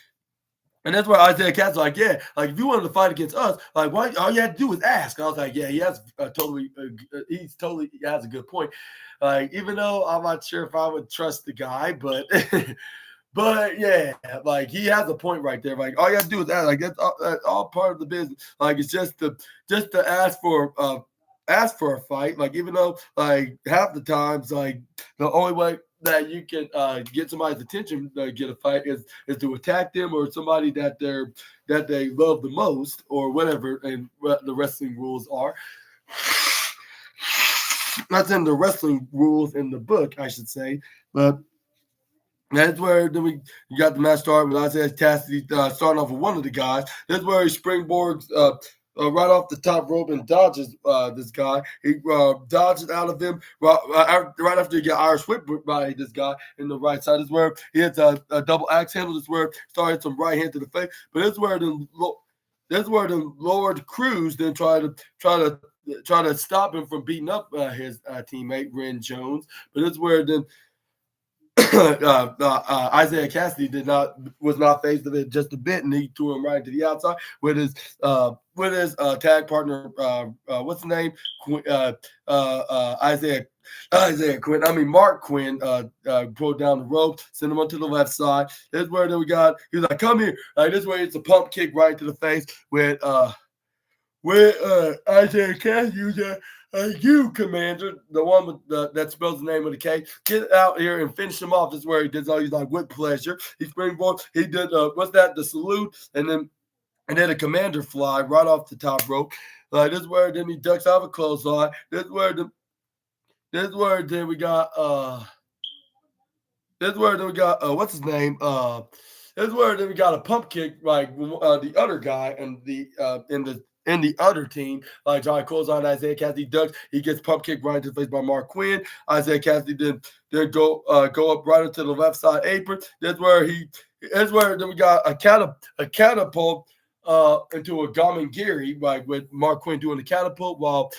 And that's where Isaiah Cass was like, yeah, like if you wanted to fight against us, like why all you had to do was ask. I was like, yeah, he has he has a good point. Like even though I'm not sure if I would trust the guy, but but yeah, like he has a point right there. Like all you have to do is ask. Like that's all part of the business. Like it's just to ask for a fight. Like even though like half the times like the only way that you can get somebody's attention to get a fight is to attack them or somebody that they love the most or whatever, and the wrestling rules are. Not in the wrestling rules in the book, I should say, but that's where then you got the match started with Isaiah Cassidy starting off with one of the guys. That's where he springboards right off the top rope and dodges this guy. He dodges out of him right after he got Irish whip by this guy in the right side. This is where he hits a double axe handle. This is where started some right hand to the face. But this is where the Lord Cruz then try to stop him from beating up his teammate Ren Jones. But this is where then Isaiah Cassidy was not phased of it just a bit, and he threw him right to the outside with his tag partner. What's the name? Mark Quinn pulled down the rope, sent him onto the left side. This is where then we got. He was like, "Come here!" Like this way, it's a pump kick right to the face with Isaiah Cassidy. You, Commander, the one with that spells the name of the K, get out here and finish him off. This is where he does all he's like with pleasure. He springboard. He did the salute, and then a commander fly right off the top rope. This is where then he ducks out of a clothesline. This is where then we got what's his name? This is where then we got a pump kick like the other guy and in the other team, like John calls on Isaiah Cassidy ducks. He gets pump kicked right into the face by Mark Quinn. Isaiah Cassidy then go up right into the left side apron. That's where then we got a catapult into a Gamengiri, like with Mark Quinn doing the catapult while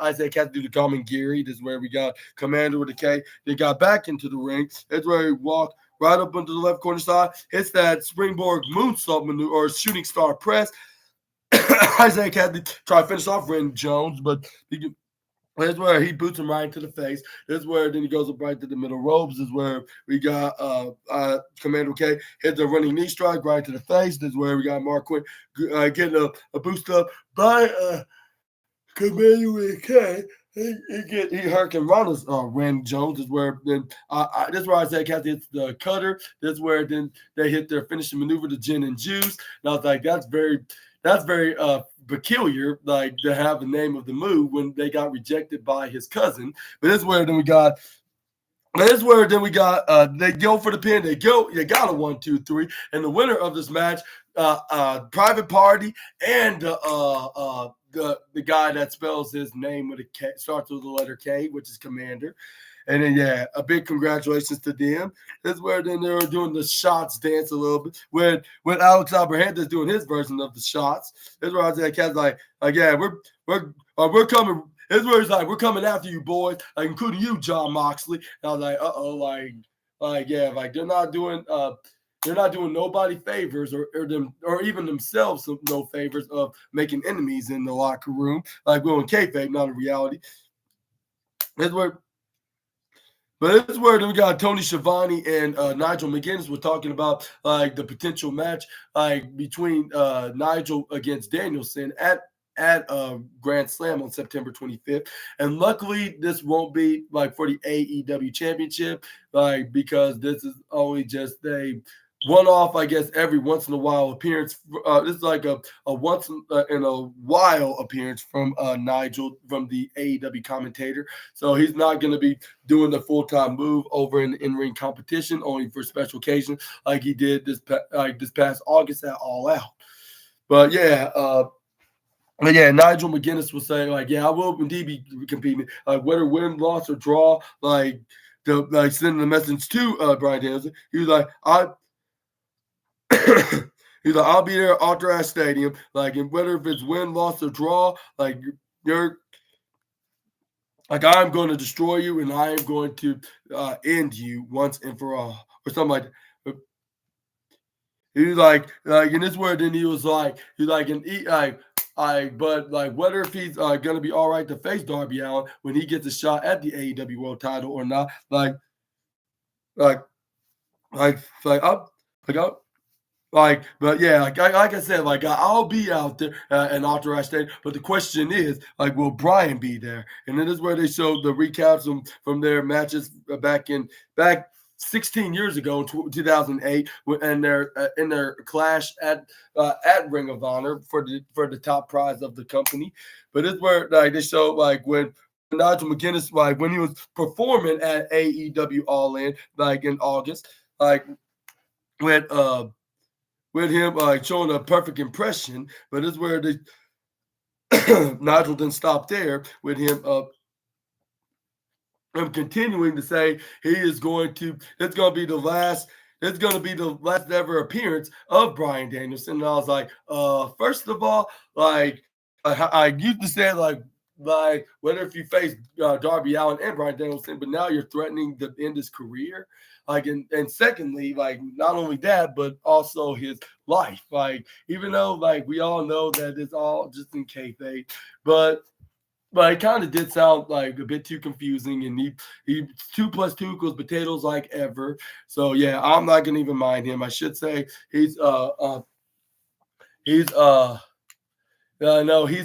Isaiah Cassidy do the Gamengiri. This is where we got Commander with a K. They got back into the ring. That's where he walked right up into the left corner side. Hits that springboard moonsault maneuver or shooting star press. Isaiah Cassidy try to finish off Ren Jones, but that's where he boots him right into the face. This is where then he goes up right to the middle ropes. This is where we got Commander K hit the running knee strike right to the face. This is where we got Mark Quinn getting a boost up by Commander K. He hurricane Ronald's Ren Jones. This is where then this is where Isaiah Cassidy hits the cutter. This is where then they hit their finishing maneuver, the gin and juice. And I was like, that's very peculiar, like to have the name of the move when they got rejected by his cousin. But this is where then we got. They go for the pin. They got a 1, 2, 3, and the winner of this match, Private Party, and the guy that spells his name with a K, starts with the letter K, which is Commander. And then, a big congratulations to them. This is where then they were doing the shots dance a little bit with Alex Abrahantes doing his version of the shots. This is where I was like, yeah, we're coming. This is where he's like, we're coming after you, boys, like including you, John Moxley. And I was like, they're not doing nobody favors or even themselves no favors of making enemies in the locker room. Like we're in kayfabe, not in reality. But this is where we got Tony Schiavone and Nigel McGuinness. We're talking about like the potential match like between Nigel against Danielson at at Grand Slam on September 25th. And luckily, this won't be like for the AEW Championship, like because this is only just a one-off, I guess, every once in a while appearance. This is like a once in a while appearance from Nigel, from the AEW commentator. So he's not going to be doing the full-time move over in the in-ring competition, only for special occasions like he did this past August at All Out. But yeah, Nigel McGuinness was saying like, yeah, I will indeed be competing, like whether win, loss, or draw, like sending the message to Bryan Danielson. He was like, he's like, I'll be there at Arthur Ashe Stadium, like, and whether if it's win, loss, or draw, like you're. Like, I'm going to destroy you, and I am going to end you once and for all, or something like that. He was like in this word, then he was like, but like whether if he's gonna be all right to face Darby Allin when he gets a shot at the AEW World Title or not, like but yeah, like I said, like I'll be out there and Arthur State. But the question is, like, will Bryan be there? And then this is where they showed the recaps from their matches back 16 years ago in 2008, and in their clash at Ring of Honor for the top prize of the company. But it's where like they showed like when Nigel McGuinness, like when he was performing at AEW All In, like in August, like with him showing a perfect impression. But it's where the Nigel didn't stop there with him I'm continuing to say he is going to. It's going to be the last. It's going to be the last ever appearance of Bryan Danielson. And I was like, first of all, like I used to say like whether if you face Darby Allin and Bryan Danielson, but now you're threatening to end his career. Like and secondly, like not only that, but also his life. Like even though like we all know that it's all just in kayfabe, but it kind of did sound like a bit too confusing, and he 2 + 2 equals potatoes like ever. So yeah, I'm not gonna even mind him. I should say he's no, he's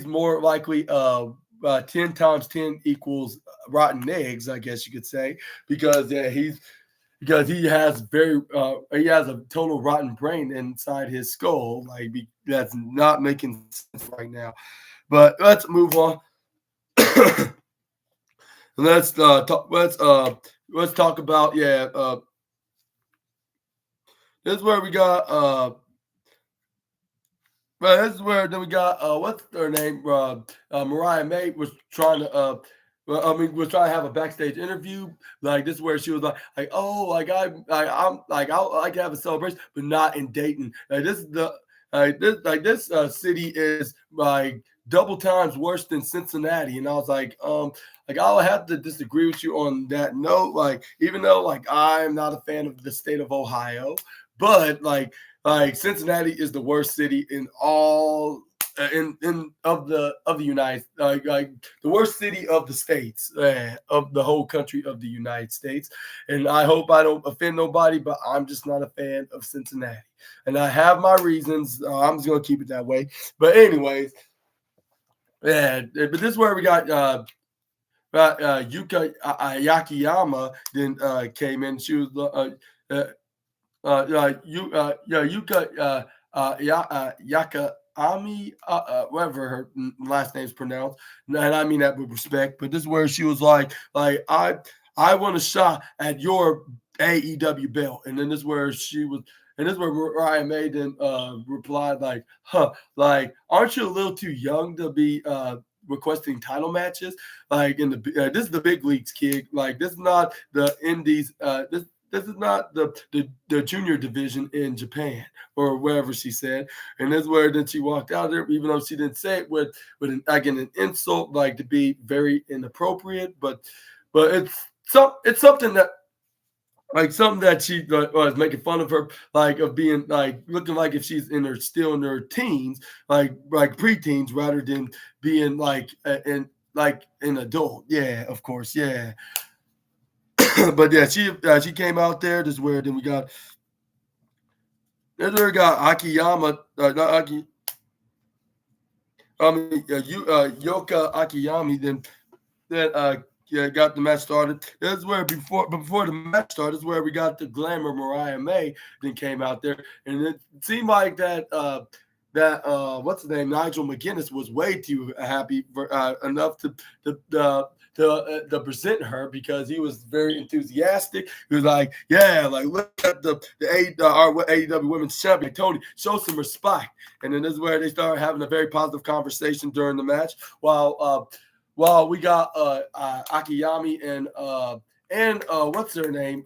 more likely 10 times 10 equals rotten eggs, I guess you could say, because yeah, because he has he has a total rotten brain inside his skull. Like that's not making sense right now. But let's move on. Let's talk about this is where we got this is where then we got what's their name, Mariah May was trying to was trying to have a backstage interview. Like this is where she was like oh like I'm like I like to have a celebration, but not in Dayton. Like this is the this city is like double times worse than Cincinnati. And I was like I'll have to disagree with you on that note. Like even though like I'm not a fan of the state of Ohio, but like Cincinnati is the worst city in all of the United like the worst city of the states of the whole country of the United States. And I hope I don't offend nobody, but I'm just not a fan of Cincinnati, and I have my reasons. I'm just gonna keep it that way. But anyways, yeah. But this is where we got Yuka Yakiyama then came in. She was Yuka Yakami, whatever her last name's pronounced, and I mean that with respect. But this is where she was like I want a shot at your AEW belt, and then this is where she was. And this is where Mariah May then replied like, like, aren't you a little too young to be requesting title matches? Like in the this is the big leagues, kid. Like this is not the indies. This is not the junior division in Japan or wherever she said. And that's where then she walked out there, even though she didn't say it with an insult, like to be very inappropriate. But it's something that. Like something that she was making fun of her, like of being like looking like if she's still in her teens, like preteens, rather than being like an adult. Yeah, of course, yeah. But yeah, she came out there. This is where then we got Akiyama, not Aki. Yoka Akiyami then got the match started. This is where before the match started, this is where we got the Glamour Mariah May then came out there, and it seemed like that what's his name, Nigel McGuinness was way too happy for enough to present her because he was very enthusiastic. He was like, "Yeah, like look at our AEW Women's Champion Tony, show some respect." And then this is where they started having a very positive conversation during the match. While we got Akiyami and what's her name?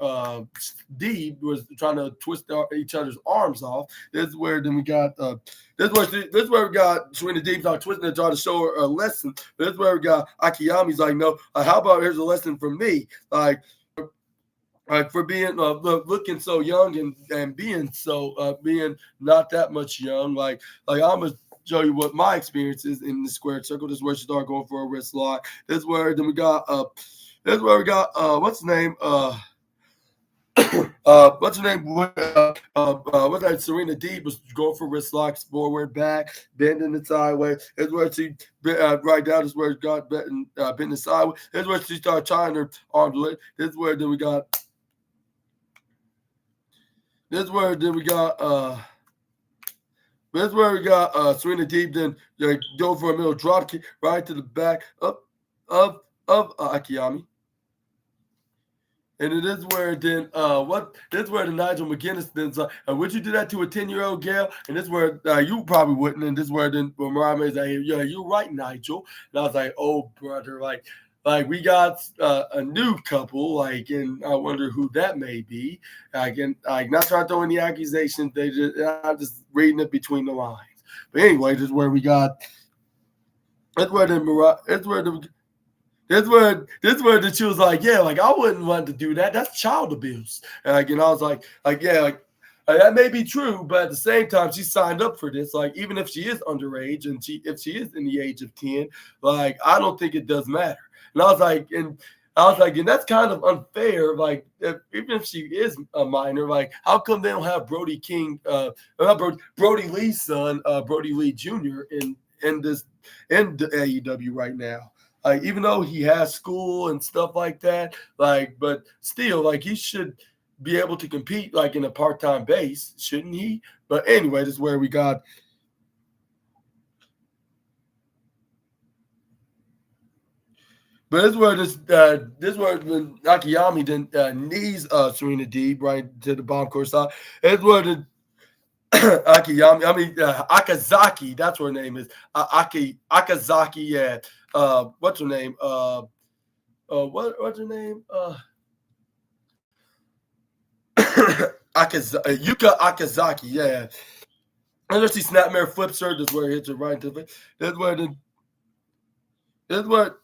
Deeb was trying to twist each other's arms off. This is where then we got this is where we got Serena Deeb started twisting and trying to show her a lesson. This is where we got Akiyami's like, no, how about here's a lesson from me, like for being looking so young and being so being not that much young, like I'm gonna show you what my experience is in the squared circle. This is where she started going for a wrist lock. This is where then we got what's the name? What's her name? What's that? Serena Deeb was going for wrist locks, forward, back, bending it sideways. That's where she right down. This is where it got bending sideways. This is where she started trying her arms. This is where then we got. This is where then we got. This is where we got Serena Deeb then go for a middle drop kick right to the back of Akiyami. And it is where then this is where the Nigel McGuinness then like, would you do that to a 10-year-old girl? And this is where you probably wouldn't. And this is where then Mariah May's like, yeah, you're right, Nigel. And I was like, oh brother, like we got a new couple, like, and I wonder who that may be. Again, not trying to throw any accusations. I'm just reading it between the lines. But anyway, this is where we got. That's where then Mariah. That's where the. This is where she was like, yeah, like I wouldn't want to do that. That's child abuse. And I was like, yeah, like that may be true, but at the same time, she signed up for this. Like, even if she is underage and if she is in the age of 10, like I don't think it does matter. And I was like, and that's kind of unfair. Like, even if she is a minor, like, how come they don't have Brody King, Brody Lee's son, Brody Lee Jr. in the AEW right now? Like, even though he has school and stuff like that, like, but still, like, he should be able to compete, like, in a part-time base, shouldn't he? But anyway, this is where we got. But this is where this is where Akiyami then knees Serena Deeb right to the bomb court side. It's where the Akiyami, Akazaki, that's what her name is. Akazaki, yeah. What's her name? What's her name? Yuka Akazaki, yeah. And then she snapmare flips her. This is where it hits her right into the face. This is where the. This is where.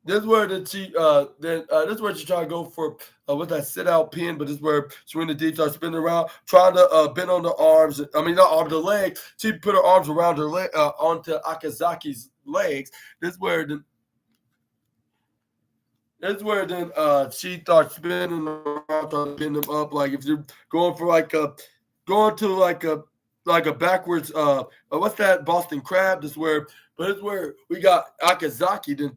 This is where she this is where she tried to go for with that sit out pin, but this is where Serena Deeb starts spinning around, trying to bend on the arms. I mean, not arm, the leg. She put her arms around her leg onto Akazaki's legs. This is where she starts spinning around, trying to pin them up. Like if you're going for like a backwards what's that, Boston Crab? This is where. But it's where we got Akazaki then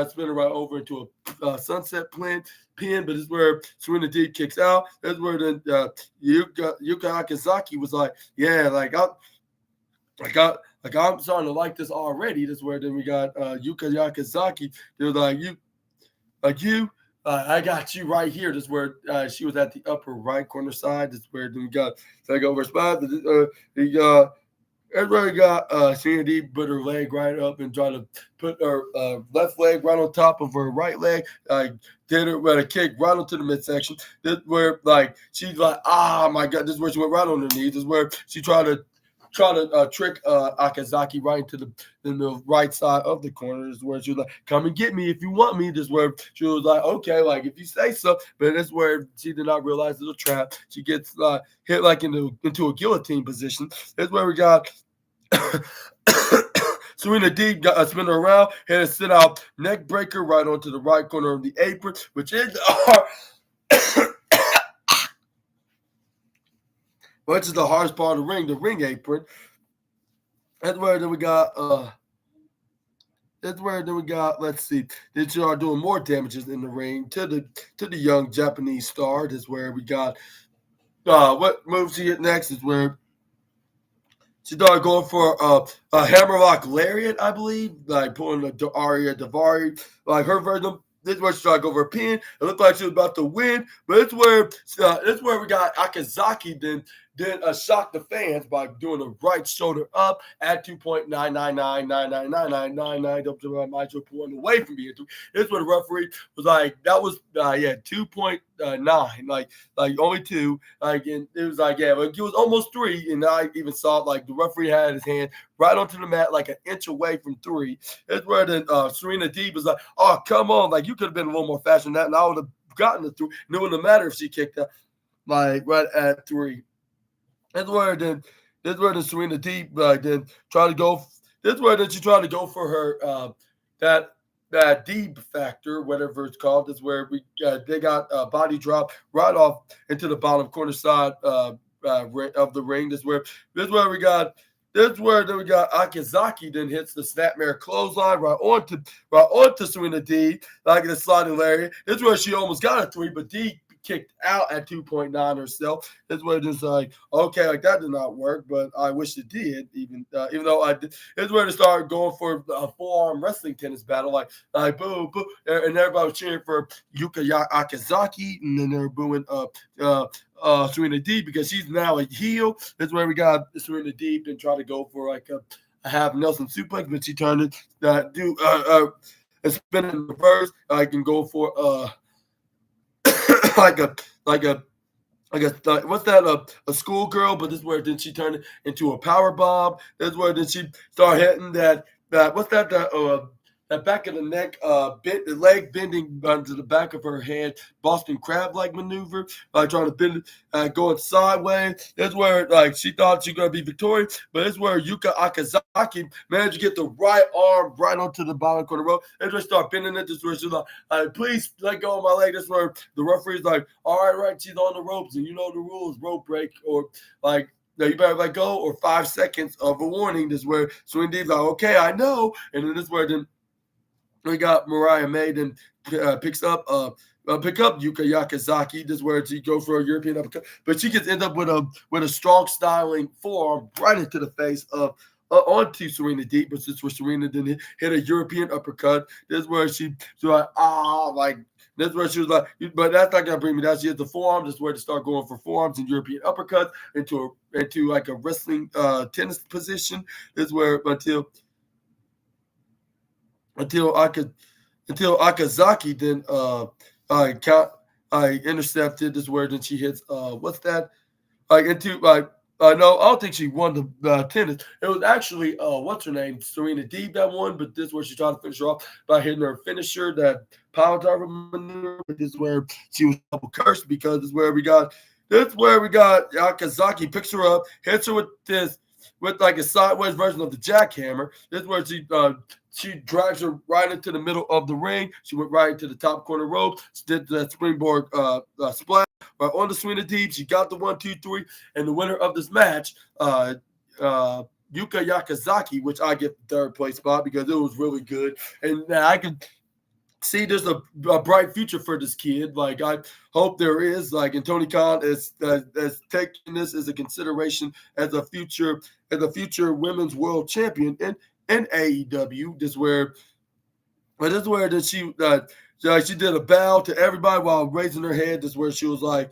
spin right over into a sunset pin. But it's where Serena Deeb kicks out. That's where then Yuka Akazaki was like, yeah, I'm starting to like this already. That's where then we got Yuka Akazaki. They was like you. I got you right here. This is where she was at the upper right corner side. This is where then we got take over spot. Everybody got Serena Deeb put her leg right up and try to put her left leg right on top of her right leg. Did her with a kick right onto the midsection. This is where she's like, ah, my God. This is where she went right on her knees. This is where she tried to trick Akazaki right into the right side of the corner. This is where she was like, come and get me if you want me. This is where she was like, okay, like if you say so. But this is where she did not realize it's a trap. She gets hit like into a guillotine position. This is where we got Serena Deeb got a spinner around, hit a sit out neck breaker right onto the right corner of the apron, which is the hardest part of the ring apron. That's where then we got let's see, they are doing more damages in the ring to the young Japanese star. That's where we got what move she hit next is where she started going for a hammerlock lariat, I believe, like pulling the Aria Davari, like her version. This is where she tried to go for a pin. It looked like she was about to win, but it's where we got Akazaki then shocked the fans by doing a right shoulder up at 2.999999999 Nitro pulling away from being two. This is where the referee was like, that was 2.9, like only two. Like, and it was like, yeah, but it was almost three, and I even saw like the referee had his hand right onto the mat, like an inch away from three. It's where then Serena Deeb was like, "Oh, come on, like you could have been a little more fast than that, and I would have gotten the three. And it wouldn't matter if she kicked out like right at three." That's where the Serena Deeb then try to go. That's where then she tried to go for her that deep factor, whatever it's called. Is where they got a body drop right off into the bottom corner side of the ring. This where we got. This is where then we got Akizaki then hits the snapmare clothesline right onto Serena D like the sliding lariat. This is where she almost got a three, but D kicked out at 2.9 herself. This is where it's like, okay, like that did not work, but I wish it did, even though I did. This is where they started going for a full-arm wrestling tennis battle, like boo, boo, and everybody was cheering for Yuka Akizaki, and then they're booing Serena Deeb because she's now a heel. This is where we got Serena Deeb and try to go for like a half Nelson suplex, but she turned it a spin in reverse. I can go for like a what's that a schoolgirl, but this is where then she turned it into a power bomb. This is where then she started hitting that what's that back of the neck bent the leg bending onto the back of her head Boston Crab like maneuver, trying to bend it going sideways. That's where like she thought she was gonna be victorious, but it's where Yuka Akazaki managed to get the right arm right onto the bottom corner rope and just start bending it. This where she's like, please let go of my leg. That's where the referee's like, all right, she's on the ropes and you know the rules, rope break, or like, no, you better let go, or 5 seconds of a warning. This is where Swing Deep's like, okay, I know. And then this is where then we got Mariah May then pick up Yuka Yakazaki. This is where she goes for a European uppercut, but she gets end up with a strong styling forearm right into the face of onto Serena Deeb. But this is where Serena then hit a European uppercut. This is where she's like this is where she was like, but that's not gonna bring me down. She has the forearm. This is where to start going for forearms and European uppercuts into like a wrestling tennis position. This is where until Akazaki then I intercepted. This is where then she hits what's that into no, I don't think she won the tennis. It was actually what's her name, Serena Deeb that won, but this is where she tried to finish her off by hitting her finisher, that power driver maneuver. This is where she was double cursed because this is where we got Akazaki picks her up, hits her with like a sideways version of the jackhammer. This is where she drags her right into the middle of the ring. She went right into the top corner rope. She did the springboard splash right on the Serena Deeb. She got the 1, 2, 3, and the winner of this match, Yuka Yakazaki, which I get the third place spot because it was really good, and I could see there's a bright future for this kid. Like I hope there is. Like, and Tony Khan is taking this as a consideration as a future women's world champion in AEW. This is where that she did a bow to everybody while raising her head. This is where she was like,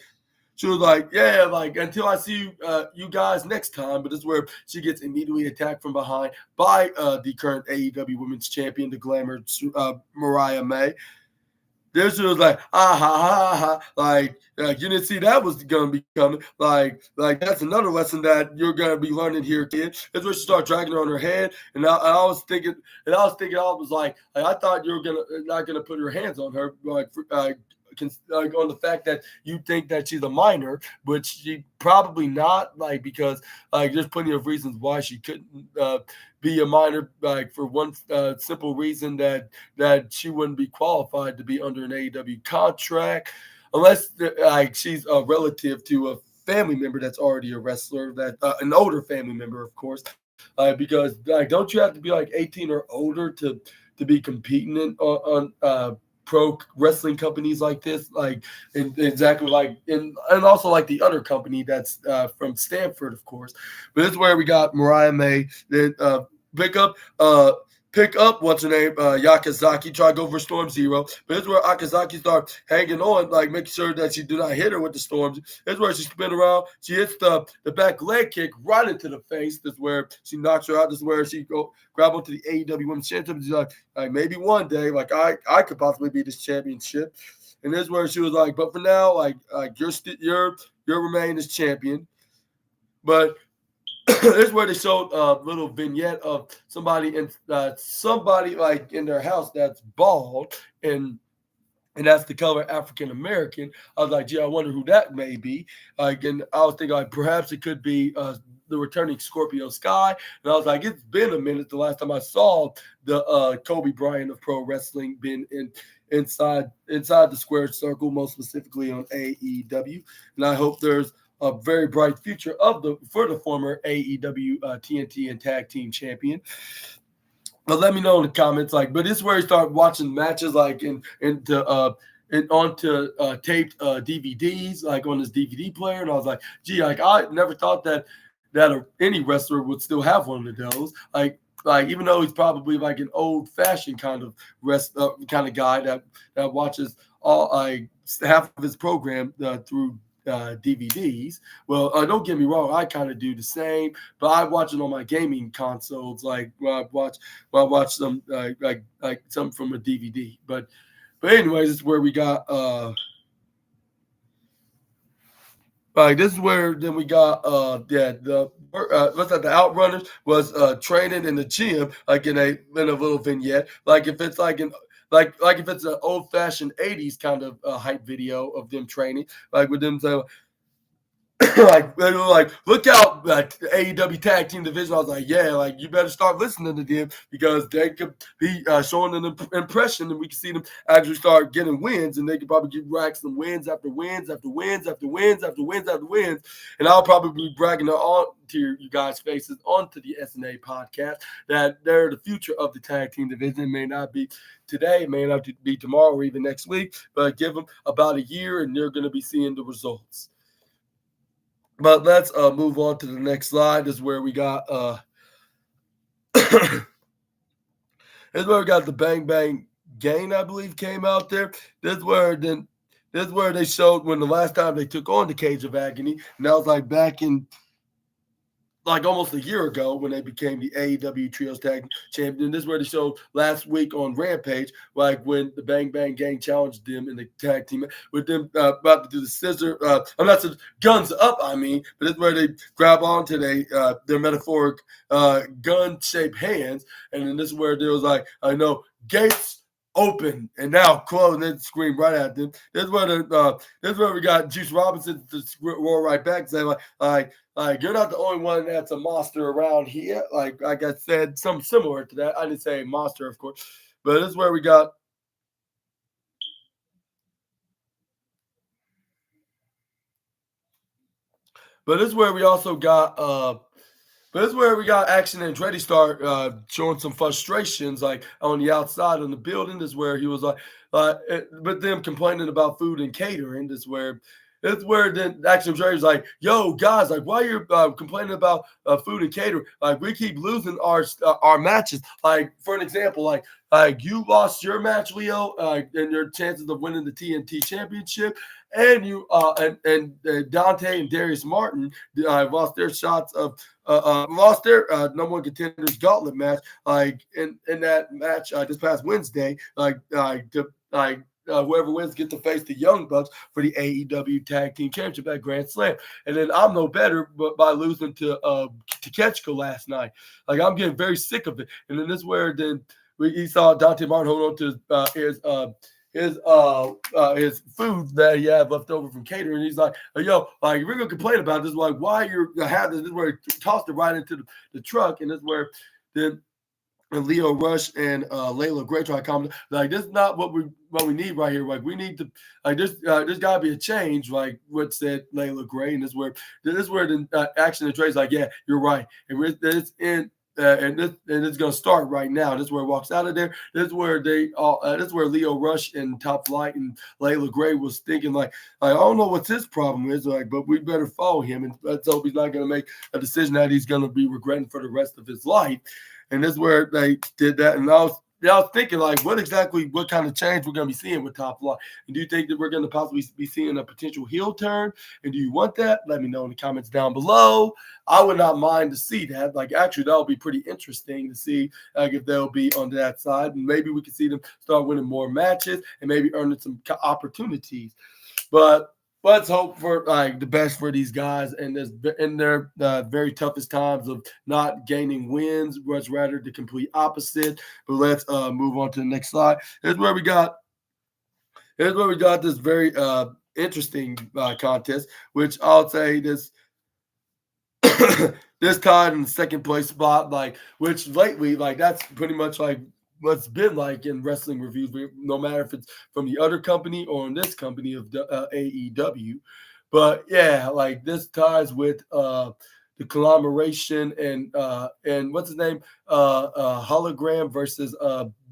yeah, like until I see you guys next time. But this is where she gets immediately attacked from behind by the current AEW Women's Champion, the Glamour Mariah May. This was like, ha ha ha, like you didn't see that was gonna be coming. Like that's another lesson that you're gonna be learning here, kid. That's where she started dragging her on her head, and I was thinking, I was like I thought you were not gonna put your hands on her, like on the fact that you think that she's a minor, but she probably not, like, because like there's plenty of reasons why she couldn't be a minor, like for one simple reason that she wouldn't be qualified to be under an AEW contract unless like she's a relative to a family member that's already a wrestler, that an older family member, of course. because don't you have to be 18 or older to be competing on pro wrestling companies like this, exactly and also the other company that's from Stanford, of course. But this is where we got Mariah May that pick up pick up what's her name, Yakazaki, try to go for Storm Zero. But this is where Akazaki starts hanging on, making sure that she do not hit her with the storms. This is where she spin around. She hits the back leg kick right into the face. This is where she knocks her out. This is where she go grab onto the AEW Women's Championship. She's like maybe one day, I could possibly be this championship. And this is where she was like, but for now, you're remain as champion. But this is where they showed a little vignette of somebody in in their house that's bald and that's the color African American. I was like, gee, I wonder who that may be. And I was thinking perhaps it could be the returning Scorpio Sky. And I was like, it's been a minute the last time I saw the Kobe Bryant of pro wrestling been inside the square circle, most specifically on AEW. And I hope there's a very bright future for the former AEW TNT and Tag Team Champion. But let me know in the comments, but this is where you start watching matches onto taped DVDs, on his DVD player, and I was like, gee, I never thought that any wrestler would still have one of those, even though he's probably an old fashioned kind of kind of guy that watches all half of his program through DVDs. Well, don't get me wrong, I kind of do the same, but I watch it on my gaming consoles, I watch some some from a DVD. But anyways, this is where we got this is where then we got looks like the Outrunners was training in the gym, in a little vignette, if it's if it's an old-fashioned 80s kind of hype video of them training, with them saying, they were look out, the AEW Tag Team Division. I was like, yeah, you better start listening to them because they could be showing an impression, and we can see them actually start getting wins, and they could probably rack some wins after wins after wins after wins after wins after wins, and I'll probably be bragging on to you guys' faces onto the SNA podcast that they're the future of the Tag Team Division. It may not be today, it may not be tomorrow or even next week, but give them about a year, and you're going to be seeing the results. But let's move on to the next slide. This is where we got this is where we got the Bang Bang Gang, I believe, came out there. This is where they showed when the last time they took on the Cage of Agony, and that was back in almost a year ago when they became the AEW Trios Tag Champion. This is where they showed last week on Rampage, when the Bang Bang Gang challenged them in the tag team with them about to do the scissor. I'm not saying guns up, but this is where they grab onto their metaphoric gun-shaped hands, and then this is where there was I know gates open and now closed, and then scream right at them. This is where we got Juice Robinson to roar right back, saying you're not the only one that's a monster around here. Like I said, something similar to that. I didn't say monster, of course, but this is where we got. But this is where we also got. But this is where we got Action Andretti start showing some frustrations, on the outside of the building. This is where he was but them complaining about food and catering. This is where then Action Andretti was like, "Yo, guys, why you're complaining about food and catering? We keep losing our matches. For an example, you lost your match, Leo, and your chances of winning the TNT Championship, and you and Dante and Darius Martin lost their shots of lost their number one contenders gauntlet match, in that match this past Wednesday, whoever wins get to face the Young Bucks for the AEW Tag Team Championship at Grand Slam. And then I'm no better but by losing to Ketchka last night. I'm getting very sick of it. And then this is where he saw Dante Martin hold on to his food that he had left over from catering. He's like, yo, we're gonna complain about this. Why you're having this? This is where he tossed it right into the truck, and this is where then and Leo Rush and Layla Gray try to comment. Like, this is not what we need right here. Like, we need to there's got to be a change. Like what said Layla Gray, and this is where the action and Dre's like, yeah, you're right, and it's in. And it's gonna start right now. This is where it walks out of there. This is where this is where Leo Rush and Top Flight and Layla Gray was thinking like, I don't know what his problem is, like, but we better follow him. And let's hope he's not gonna make a decision that he's gonna be regretting for the rest of his life. And this is where they did that. And I was thinking, like, what kind of change we're going to be seeing with Top Flight? And do you think that we're going to possibly be seeing a potential heel turn? And do you want that? Let me know in the comments down below. I would not mind to see that. Like, actually, that would be pretty interesting to see if they'll be on that side. And maybe we can see them start winning more matches and maybe earning some opportunities. But let's hope for like the best for these guys and in their very toughest times of not gaining wins, much rather the complete opposite. But let's move on to the next slide. Here's where we got this very interesting contest, which I'll say this this tied in the second place spot, like which lately, like that's pretty much like what's been like in wrestling reviews, no matter if it's from the other company or in this company of the AEW. But yeah, like this ties with the conglomeration and what's his name, Hologram versus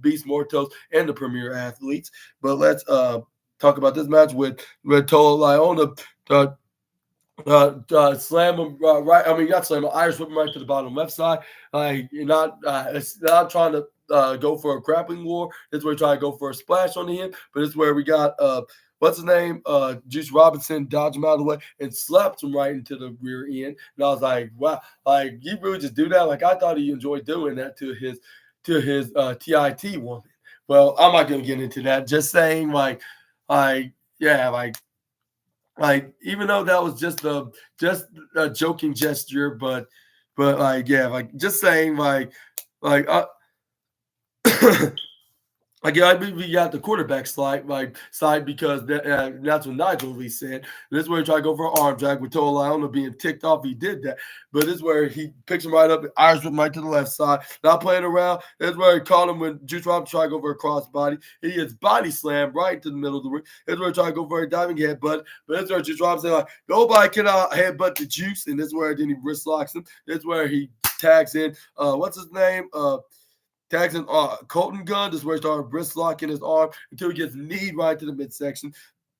Beast Mortos and the Premier Athletes. But let's talk about this match with Toa Liona. Slam him right. I mean, not slam him. Irish whip him right to the bottom left side. You're not. It's not trying to go for a grappling war. This is where we try to go for a splash on him. But this is where we got what's his name? Juice Robinson dodged him out of the way and slapped him right into the rear end. And I was like, wow, like you really just do that? Like I thought he enjoyed doing that to his TIT woman. Well, I'm not gonna get into that. Just saying, like even though that was just a joking gesture, but like yeah, like just saying like like I believe we got the quarterback side because that's what Nigel Lee said. This is where he tried to go for an arm drag with Toa Liona being ticked off. He did that, but this is where he picks him right up, Irish whip right to the left side, not playing around. This is where he caught him when Juice Robinson tried to go for a crossbody. He gets body slammed right into the middle of the ring. This is where he tried to go for a diving headbutt, but this is where Juice Robinson like nobody can headbutt the Juice, and this is where then he wrist locks him. This is where he tags in what's his name tags in Colton Gunn. This is where he started wrist locking his arm until he gets kneed right to the midsection.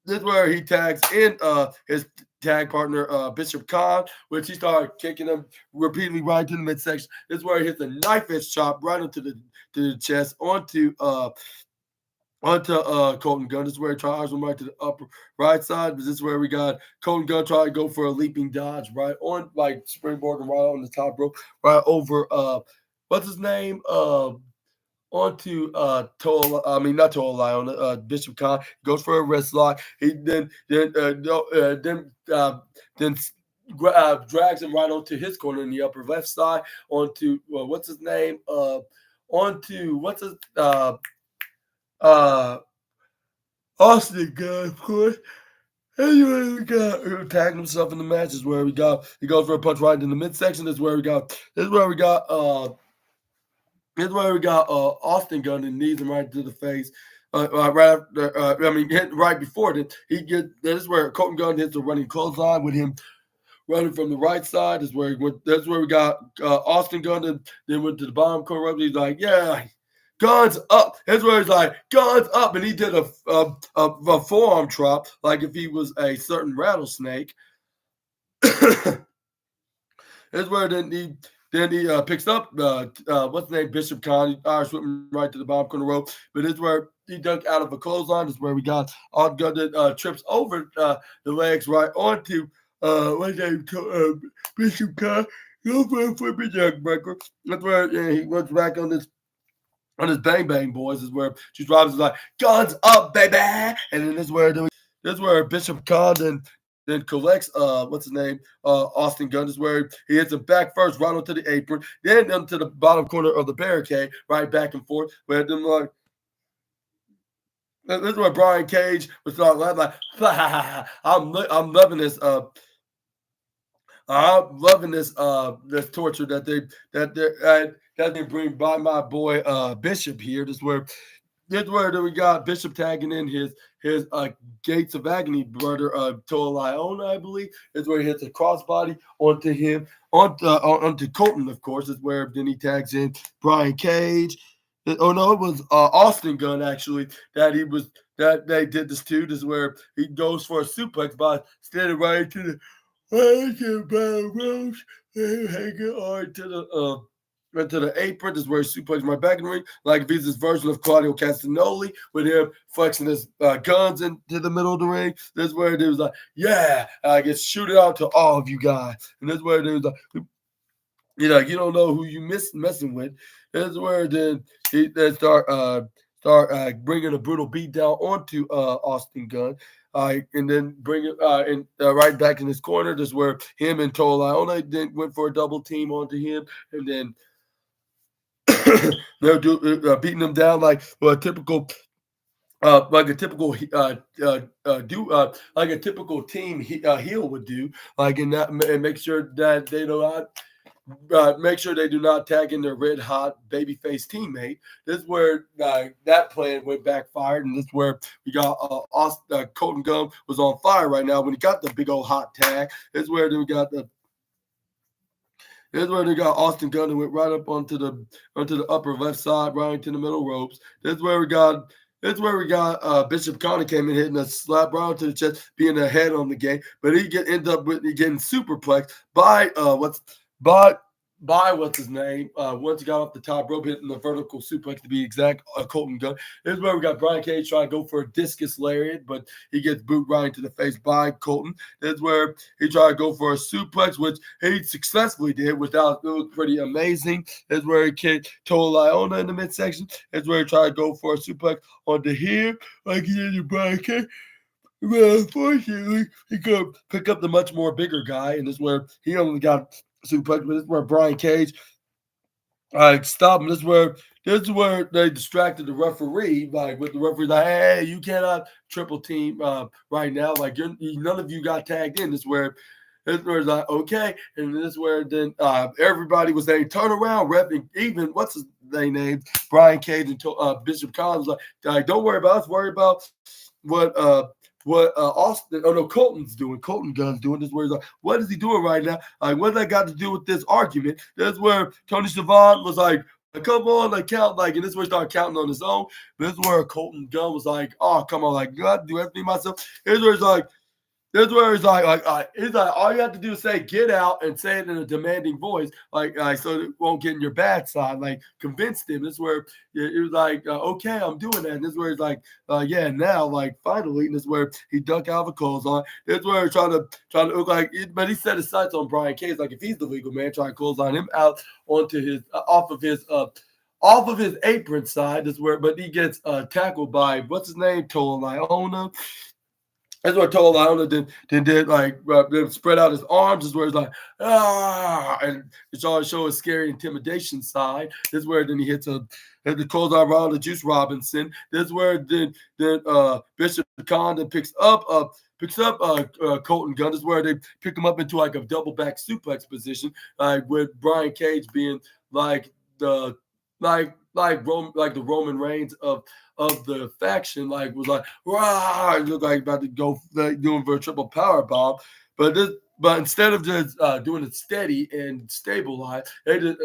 This is where he tags in his tag partner, Bishop Khan, which he started kicking him repeatedly right to the midsection. This is where he hits a knife edge chop right into the chest onto Colton Gunn. This is where he tries him right to the upper right side. This is where we got Colton Gunn try to go for a leaping dodge right on, like springboarding right on the top rope, right over what's his name? Onto not Toa Liona, Bishop Khan goes for a wrist lock. He then drags him right onto his corner in the upper left side. Onto what's his name? Onto what's his Austin Gunn, of course. Anyway, we got tagging himself in the match. Is where he goes for a punch right in the midsection. This is where we got Austin Gunn and knees him right to the face. Right after, right before that, this is where Colton Gunn hits a running clothesline with him running from the right side. Is where he went. That's where we got Austin Gunn. And then went to the bottom corner. He's like, yeah, guns up. That's where he's like, guns up, and he did a forearm drop like if he was a certain rattlesnake. That's where then he picks up what's the name, Bishop Khan, Irish whipping right to the bottom corner rope. But it's where he dunked out of a clothesline. This is where we got Austin Gunn that trips over the legs right onto what's name, Bishop Khan. Go for a flipping jackbreaker. That's where he runs back on his Bang Bang Boys. Is where Juice Robinson's like, guns up, baby. And then this is where Bishop Khan then collects what's his name, Austin Gunn. Is where he hits him back first right onto the apron, then into the bottom corner of the barricade, right back and forth. Where them like this is where Brian Cage was like I'm loving this. I'm loving this torture that That's been bring by my boy Bishop here. This where we got Bishop tagging in his Gates of Agony brother Toa Liona, I believe. Is where he hits a crossbody onto him, onto Colton, of course. Is where then he tags in Brian Cage. Oh no, it was Austin Gunn actually that they did this too. This is where he goes for a suplex by standing right into the ropes, hanging on to the into the apron. This is where he suplexed my back in the ring, like Visa's version of Claudio Castagnoli, with him flexing his guns into the middle of the ring. This is where it was like, yeah, I get shoot it out to all of you guys. And this is where it was like, you don't know who you messing with. This is where then they start bringing a brutal beat down onto Austin Gunn. And then bring it right back in his corner. This is where him and Toa Liona then went for a double team onto him, and then they're beating him down like a typical like a typical like a typical team heel would do, like in that, and make sure that they don't make sure they do not tag in their red hot babyface teammate. This is where that plan went backfired, and this is where we got Colton Gunn was on fire right now when he got the big old hot tag. This is where then we got This is where they got Austin Gunn and went right up onto the upper left side, right into the middle ropes. This is where we got Bishop Connor came in hitting a slap right onto the chest, being ahead on the game, but he ended up getting superplexed by what's his name? Once he got off the top rope, hitting the vertical suplex to be exact, Colton Gunn. This is where we got Brian Cage trying to go for a discus lariat, but he gets boot right into the face by Colton. This is where he tried to go for a suplex, which he successfully did. It was pretty amazing. This is where he kicked Toa Liona in the midsection. This is where he tried to go for a suplex onto here, like he did to Brian Cage. Well, unfortunately, he could pick up the much more bigger guy, and this is where he only got suplex, but this is where Brian Cage stopped him. This is where they distracted the referee, like with the referee, like, hey, you cannot triple team right now. Like none of you got tagged in. This is where it's like, okay, and this is where then everybody was saying, turn around, ref, and even what's his name, Brian Cage and Bishop Collins, like, don't worry about us, worry about what Colton's doing. Colton Gunn's doing. This is where he's like, what is he doing right now? Like, what does that got to do with this argument? That's where Tony Schiavone was like, come on, like count, like, and this is where he started counting on his own. This is where Colton Gunn was like, oh, come on, like, you got to do everything myself. Here's where he's like, all you have to do is say get out and say it in a demanding voice, like so it won't get in your bad side. Like convince them. This is where it was like, okay, I'm doing that. And this is where he's like, yeah, now, like finally. And this is where he ducked out of a clothesline. This is where he's trying to look like, but he set his sights on Brian Cage, like if he's the legal man, trying to clothesline him out onto his off of his apron side. This is where, but he gets tackled by what's his name, Toa Liona. That's what Toa Liona did like then spread out his arms. Is where it's like and it's all show a scary intimidation side. This is where then he hits the clothesline around the Juice Robinson. This is where then Bishop Condon picks up Colton Gunn. This is where they pick him up into like a double back suplex position, like with Brian Cage being like the the Roman Reigns of the faction, like was like, rah, it looked like about to go doing for a triple power bomb. But instead of just doing it steady and stabilized, they did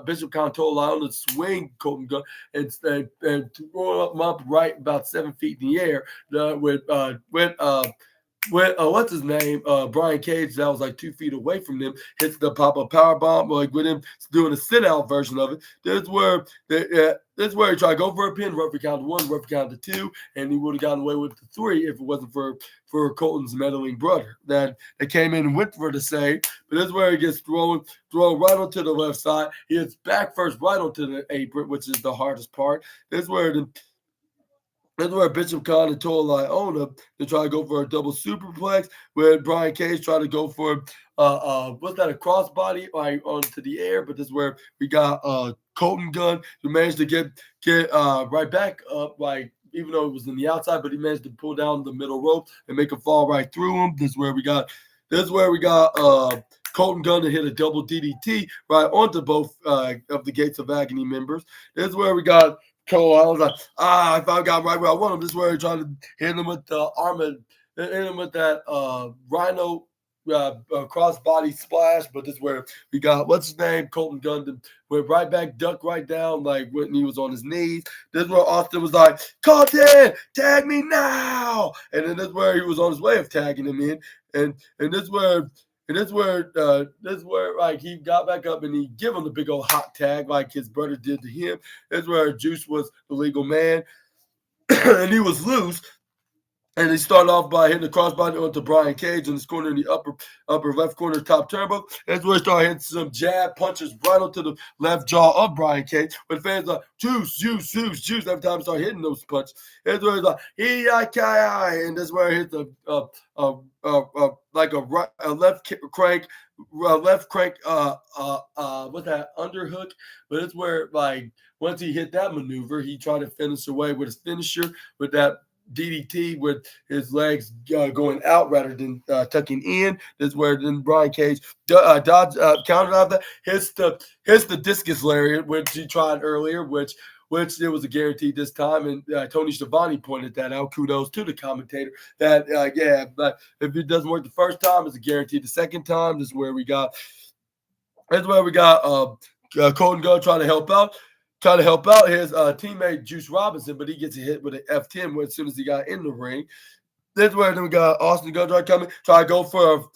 Bishop Contola to swing Colton Gunn and throw him up right about 7 feet in the air with what's his name? Brian Cage, that was like 2 feet away from them, hits the pop-up power bomb, like with him doing a sit-out version of it. This is where he tried to go for a pin, referee counted 1, referee counted 2, and he would have gotten away with the 3 if it wasn't for Colton's meddling brother. That they came in and went for the save, but this is where he gets thrown right onto the left side. He hits back first right onto the apron, which is the hardest part. This is where Bishop Khan and Toa Liona to try to go for a double superplex, where Brian Cage tried to go for a crossbody like onto the air, but this is where we got Colton Gunn, who managed to get right back up, like even though it was in the outside, but he managed to pull down the middle rope and make him fall right through him. This is where we got Colton Gunn to hit a double DDT right onto both of the Gates of Agony members. This is where we got Cole. I was like, if I got right where I want him, this is where he tried to hit him with the armor, hit him with that Rhino crossbody splash. But this is where we got, what's his name? Colton Gunn went right back, ducked right down like when he was on his knees. This is where Austin was like, Colton, tag me now. And then this is where he was on his way of tagging him in. And this is where like he got back up and he give him the big old hot tag like his brother did to him. This is where Juice was the legal man and he was loose. And he started off by hitting the crossbody onto Brian Cage in this corner in the upper left corner top turbo. That's where he started hitting some jab punches right onto the left jaw of Brian Cage. But fans like, juice, juice, juice, juice. Every time he started hitting those punches. That's where he's like, E-I-K-I. And that's where he hit the like a left crank, what's that, underhook? But it's where, like, once he hit that maneuver, he tried to finish away with his finisher with that DDT with his legs going out rather than tucking in. This is where then Brian Cage countered out that. Hits the discus lariat, which he tried earlier, which it was a guarantee this time. And Tony Schiavone pointed that out. Kudos to the commentator. That, but if it doesn't work the first time, it's a guarantee the second time. This is where we got Colton Gunn trying to help out his teammate Juice Robinson, but he gets hit with an F10 as soon as he got in the ring. This is where then we got Austin Gunn try to go for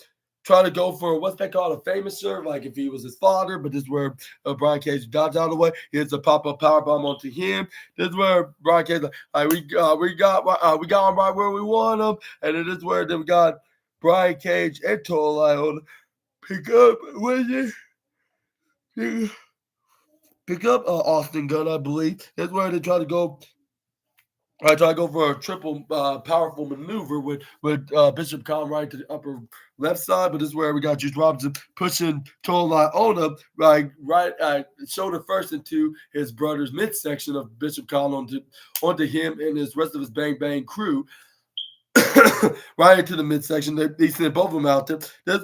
what's that called, a famous serve, like if he was his father. But this is where Brian Cage dodged out of the way. He hits a pop-up powerbomb onto him. This is where Brian Cage we got him right where we want him. And it is where then we got Brian Cage and Tola on pick up Austin Gunn, I believe. That's where they try to go for a triple powerful maneuver with Bishop Khan right to the upper left side. But this is where we got Juice Robinson pushing Tola Ona right shoulder first into his brother's midsection of Bishop Khan onto him and his rest of his Bang Bang crew right into the midsection. They sent both of them out there. That's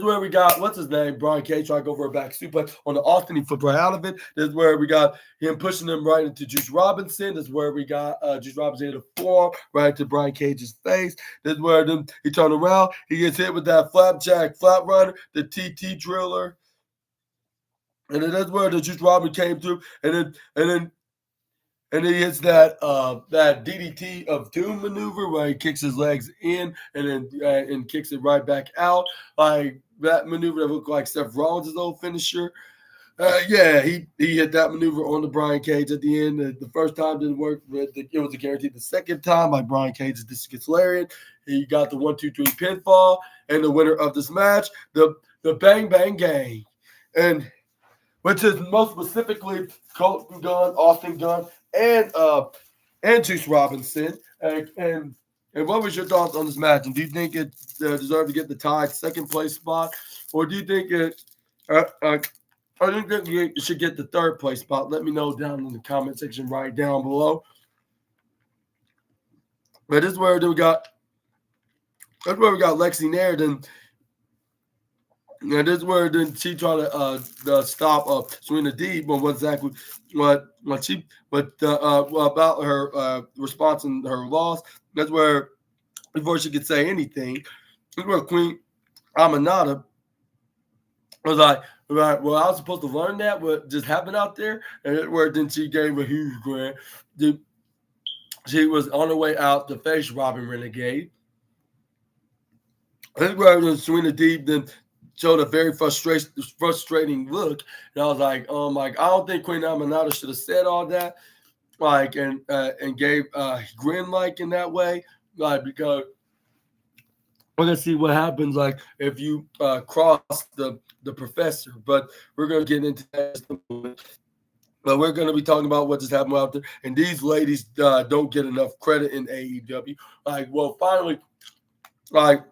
where we got, what's his name, Brian Cage trying to go for a back suplex on the Austin. He flipped right out of it. This is where we got him pushing him right into Juice Robinson. This is where we got Juice Robinson hit a forearm right into Brian Cage's face. This is where he turned around. He gets hit with that flapjack flat runner, the TT driller. And then that's where the Juice Robinson came through. And then he hits that DDT of Doom maneuver where he kicks his legs in and then kicks it right back out. Like that maneuver that looked like Seth Rollins' old finisher. He hit that maneuver on the Brian Cage at the end. The first time didn't work, but it was a guarantee. The second time, like Brian Cage's discus lariat, he got the 1-2-3 pinfall, and the winner of this match, the Bang Bang Gang, and which is most specifically Colton Gunn, Austin Gunn, and Juice Robinson. And what was your thoughts on this match? And do you think it deserved to get the tied second place spot, or do you think it should get the third place spot? Let me know down in the comment section right down below. But this is where we got Lexi Nair. And this is where then she tried to stop Serena Deeb on about her response and her loss. That's where before she could say anything, that's where Queen Aminata was like, right, well, I was supposed to learn that what just happened out there, and where then she gave a huge grant. She was on her way out to face Robin Renegade. That's where Serena Deeb then showed a very frustrating look, and I was like, I don't think Queen Aminata should have said all that, like, and gave grin like in that way, like, because we're gonna see what happens, like, if you cross the professor. But we're gonna get into that in a moment. But we're gonna be talking about what just happened out there, and these ladies don't get enough credit in AEW. Like, well, finally, like.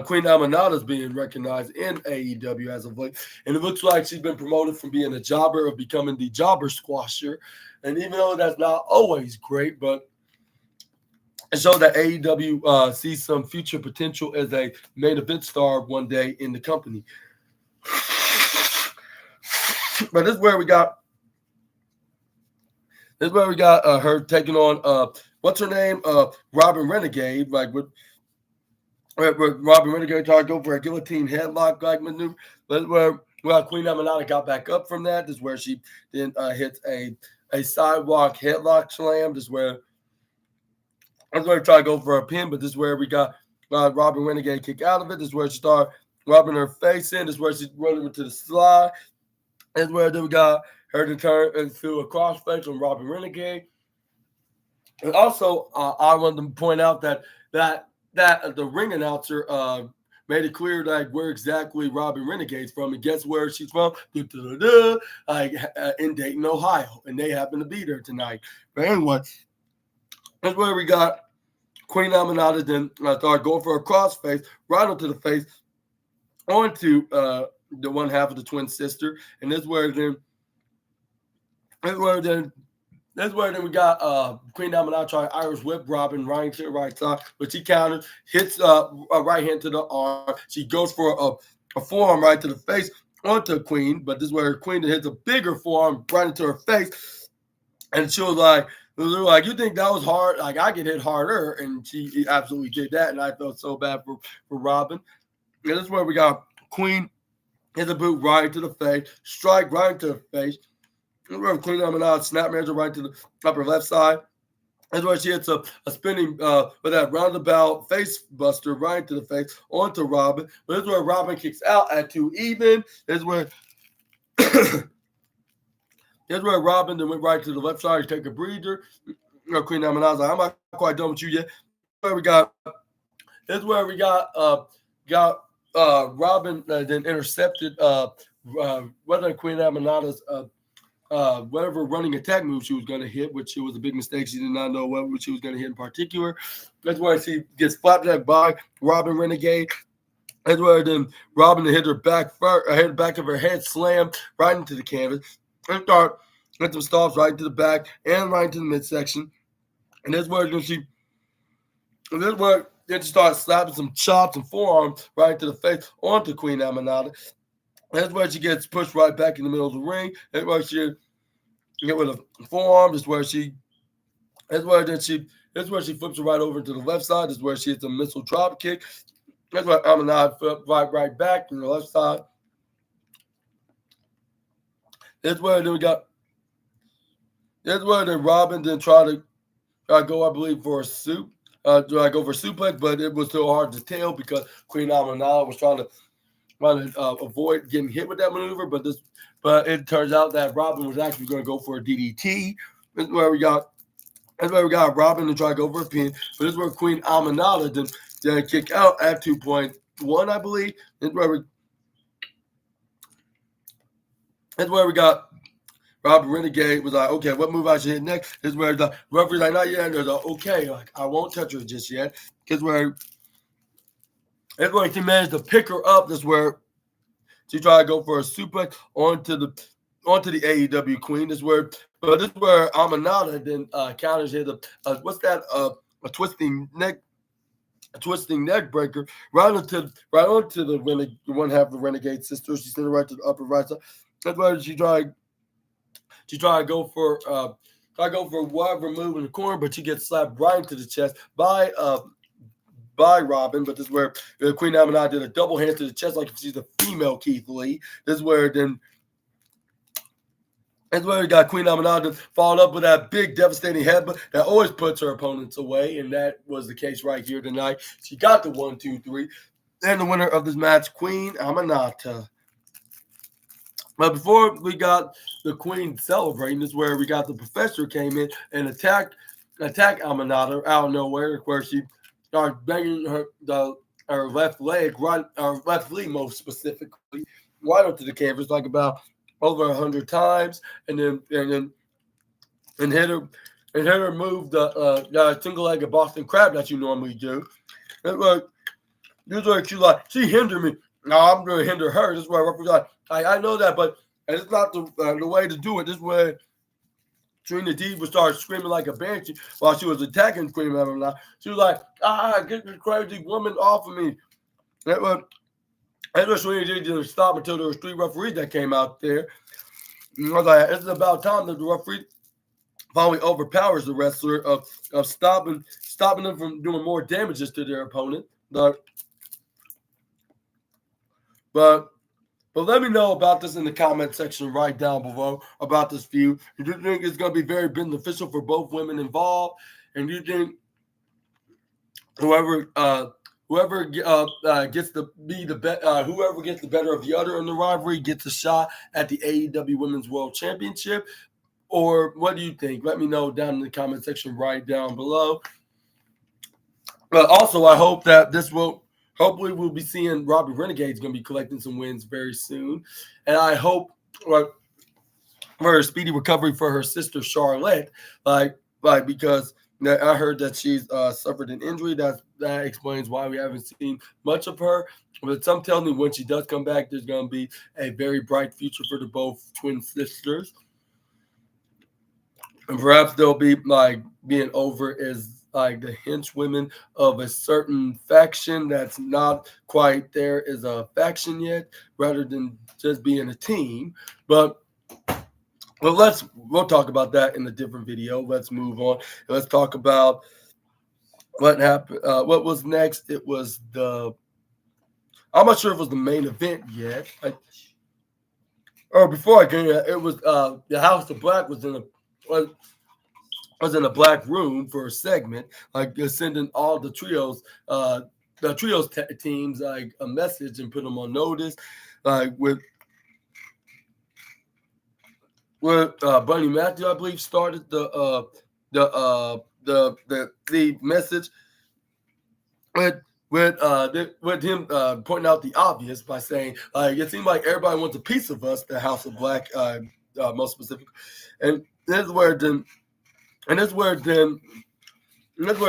Queen Aminata is being recognized in AEW as of late, and it looks like she's been promoted from being a jobber of becoming the jobber squasher. And even though that's not always great, but and show that AEW sees some future potential as a main event star one day in the company. But this is where we got. This is where we got her taking on what's her name? Robin Renegade, like with Robin Renegade trying to go for a guillotine headlock like maneuver. But where Queen Aminata got back up from that. This is where she then hits a sidewalk headlock slam. This is where I'm going to try to go for a pin, but this is where we got Robin Renegade kick out of it. This is where she started rubbing her face in. This is where she's running into the slide. This is where then we got her to turn into a crossface on Robin Renegade. And also, I wanted to point out that the ring announcer made it clear like where exactly Robin Renegade's from, and guess where she's from? Like in Dayton, Ohio, and they happen to be there tonight. But anyway, that's where we got Queen Aminata then started going for a crossface right onto the face, onto the one half of the twin sister, and this is where then we got Queen Aminata trying Irish whip Robin right to the right side, but she counters, hits a right hand to the arm. She goes for a forearm right to the face onto Queen, but this is where Queen hits a bigger forearm right into her face, and she was like, you think that was hard? Like, I get hit harder, and she absolutely did that, and I felt so bad for Robin. And this is where we got Queen hit a boot right to the face, strike right into the face. Queen Aminata snap manager right to the upper left side. That's where she hits a spinning with that roundabout face buster right to the face onto Robin. But this is where Robin kicks out at 2 even. This is where Robin then went right to the left side to take a breather. Queen Aminata's like, I'm not quite done with you yet. This is where we got Robin then intercepted whether Queen Aminata's whatever running attack move she was going to hit, which it was a big mistake. She did not know what she was going to hit in particular. That's why she gets flapjacked by Robin Renegade. That's where then Robin hit her back of her head, slammed right into the canvas, and start with some stops right into the back and right into the midsection. And that's where then she starts slapping some chops and forearms right to the face onto Queen Aminata. That's where she gets pushed right back in the middle of the ring. That's where she get with a forearm. That's where she flips her right over to the left side. That's where she hits a missile drop kick. That's where Aminata flips right back to the left side. That's where then Robin then try to go, I believe, for a soup. Do I go for suplex? But it was so hard to tell because Queen Aminata was trying to avoid getting hit with that maneuver, but it turns out that Robin was actually going to go for a DDT. This is where we got Robin to try to go for a pin, but this is where Queen Aminata then kick out at 2.1, I believe. This is where we got Robin Renegade was like, okay, what move I should hit next? This is where the referee's like, not yet. And they're like, okay, like I won't touch her just yet. Because where she managed to pick her up. This is where she tried to go for a suplex onto the AEW Queen. This is where Aminata then counters hit a twisting neck breaker right onto the one half of the Renegade sister. She sent her right to the upper right side. That's where she tried to go for whatever move in the corner, but she gets slapped right into the chest by Robin. But this is where Queen Aminata did a double hand to the chest like if she's a female Keith Lee. This is where we got Queen Aminata followed up with that big devastating headbutt that always puts her opponents away, and that was the case right here tonight. She got the 1, 2, 3, and the winner of this match, Queen Aminata. But before we got the Queen celebrating, this is where we got the Professor came in and attacked Aminata out of nowhere, where she started banging her left leg, her left leg most specifically, right onto the canvas like about over 100 times, and then hit her move the single legged Boston Crab that you normally do. This is where she hindered me. Now I'm going to hinder her. This is where I represent. I know that, but it's not the way to do it. This way, Trina Diva started screaming like a banshee while she was attacking Queen Madeline. She was like, get this crazy woman off of me. That's what Trina Diva didn't stop until there was 3 referees that came out there. And I was like, it's about time that the referee finally overpowers the wrestler of stopping them from doing more damages to their opponent. But let me know about this in the comment section right down below about this feud. Do you think it's going to be very beneficial for both women involved? And do you think whoever gets the better of the other in the rivalry gets a shot at the AEW Women's World Championship? Or what do you think? Let me know down in the comment section right down below. But also, I hope that hopefully we'll be seeing Robbie Renegade's going to be collecting some wins very soon. And I hope for a speedy recovery for her sister, Charlotte, because I heard that she's suffered an injury. That explains why we haven't seen much of her. But some tell me when she does come back, there's going to be a very bright future for the both twin sisters. And perhaps they'll be being over as the henchwomen of a certain faction that's not quite there as a faction yet, rather than just being a team. But we'll talk about that in a different video. Let's move on. Let's talk about what happened. What was next? It was I'm not sure if it was the main event yet. Before I get it, it was the House of Black was in a black room for a segment, sending all the trios teams a message and put them on notice, with Bunny Matthew, I believe, started the message with him pointing out the obvious by saying it seemed like everybody wants a piece of us, the House of Black, most specifically, and this is where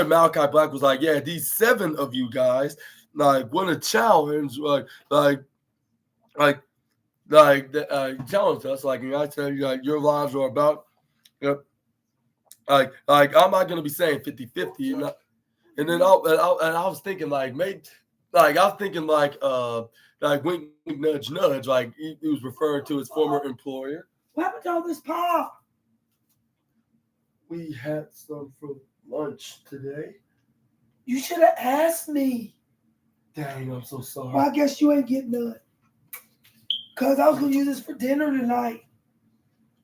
Malachi Black was like, yeah, these 7 of you guys want to challenge, challenge us, and I tell you, your lives are about, I'm not gonna be saying 50-50, and then I was thinking maybe, I was thinking wink, wink, nudge, nudge, he was referring to his former employer. What happened to all this pop? We had some for lunch today. You should have asked me. Dang, I'm so sorry. Well, I guess you ain't getting none. Because I was going to use this for dinner tonight.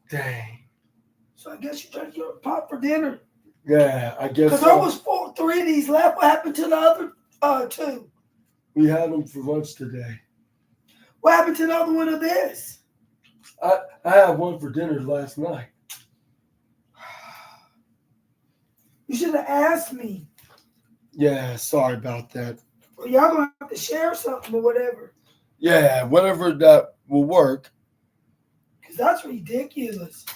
Dang. So I guess you tried to get pop for dinner. Yeah, I guess Because there was 3 of these left. What happened to the other 2? We had them for lunch today. What happened to the other one of this? I had one for dinner last night. You should have asked me. Yeah, sorry about that. Well, y'all going to have to share something or whatever. Yeah, whatever that will work. Because that's ridiculous.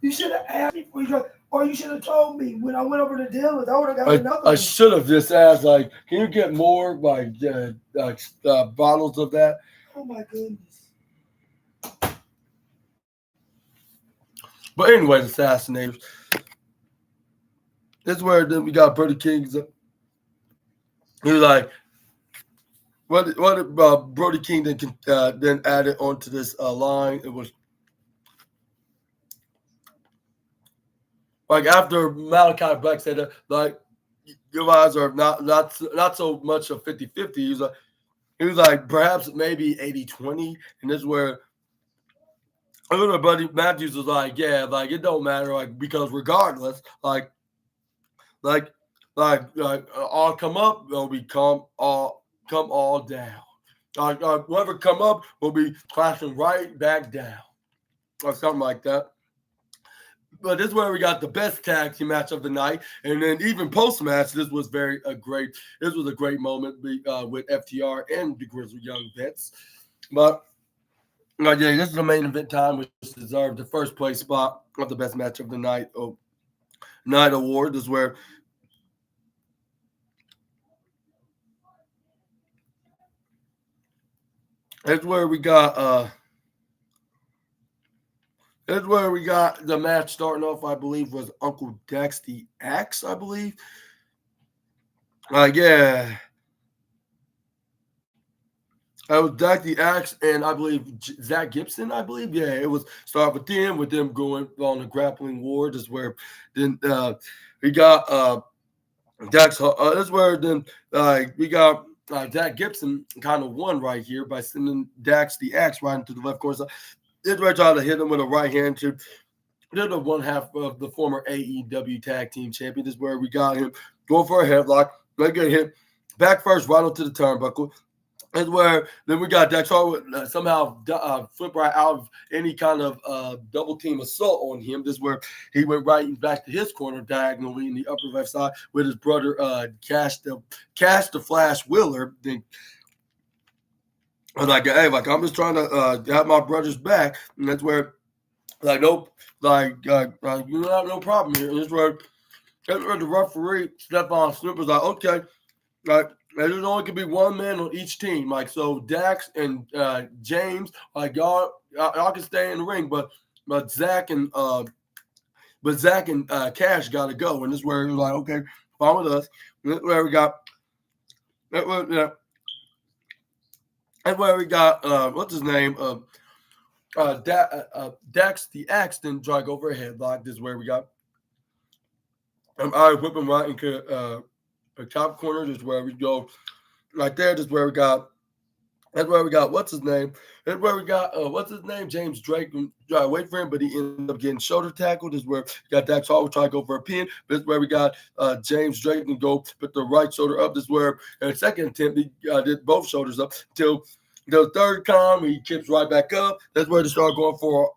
You should have asked me before you tried, or you should have told me when I went over to Dylan's. I would have got another one. I should have just asked, can you get more bottles of that? Oh, my goodness. But anyway, the assassinators. This is where then we got Brody King. He was like, what did Brody King then added onto this line? It was after Malachi Black said that, your eyes are not so much a 50-50. He was like perhaps maybe 80-20, and this is where Buddy Matthews was like, yeah, it don't matter, because regardless, all come up, we come all down. Whoever come up will be clashing right back down, or something like that. But this is where we got the best tag team match of the night, and then even post match, this was a great moment with FTR and the Grizzly Young Vets. But yeah, this is the main event time, which deserved the first place spot of the best match of the night award. This is where we got That's where we got the match starting off, I believe, was Uncle Dex the Axe, I believe. Yeah. I was Dex the Axe and I believe Zach Gibson, I believe. Yeah, it was start with them going on the grappling war. That's where then we got Dax. That's where then we got Zach Gibson kind of won right here by sending Dax the Axe right into the left corner. This where I tried to hit him with a right hand to the one half of the former AEW tag team champion. This is where we got him going for a headlock. Let get hit back first right onto the turnbuckle. That's where then we got Dax Harwood somehow flip right out of any kind of double team assault on him. This is where he went right back to his corner diagonally in the upper left side with his brother Cash the Flash Wheeler. Then I was like, hey, like I'm just trying to have my brother's back, and that's where nope, you have no problem here. And that's where the referee Stephon Smith was like, okay, like. There's only could be one man on each team, like so. Dax and James, like y'all can stay in the ring, but Zach and Cash got to go, and this is where he was like, okay, fine with us. And that's where we got. That's where we got. What's his name? Dax the Axe then drag over a headlock. This is where we got. I whip him right into the top corner. This is where we go. Right there, this is where we got. That's where we got. What's his name? That's where we got. What's his name? James Drake. Wait for him, but he ended up getting shoulder tackled. This is where we got Dax Harwood trying to go for a pin. This is where we got James Drake and go put the right shoulder up. This is where in the second attempt he did both shoulders up until the third time he kips right back up. That's where they start going for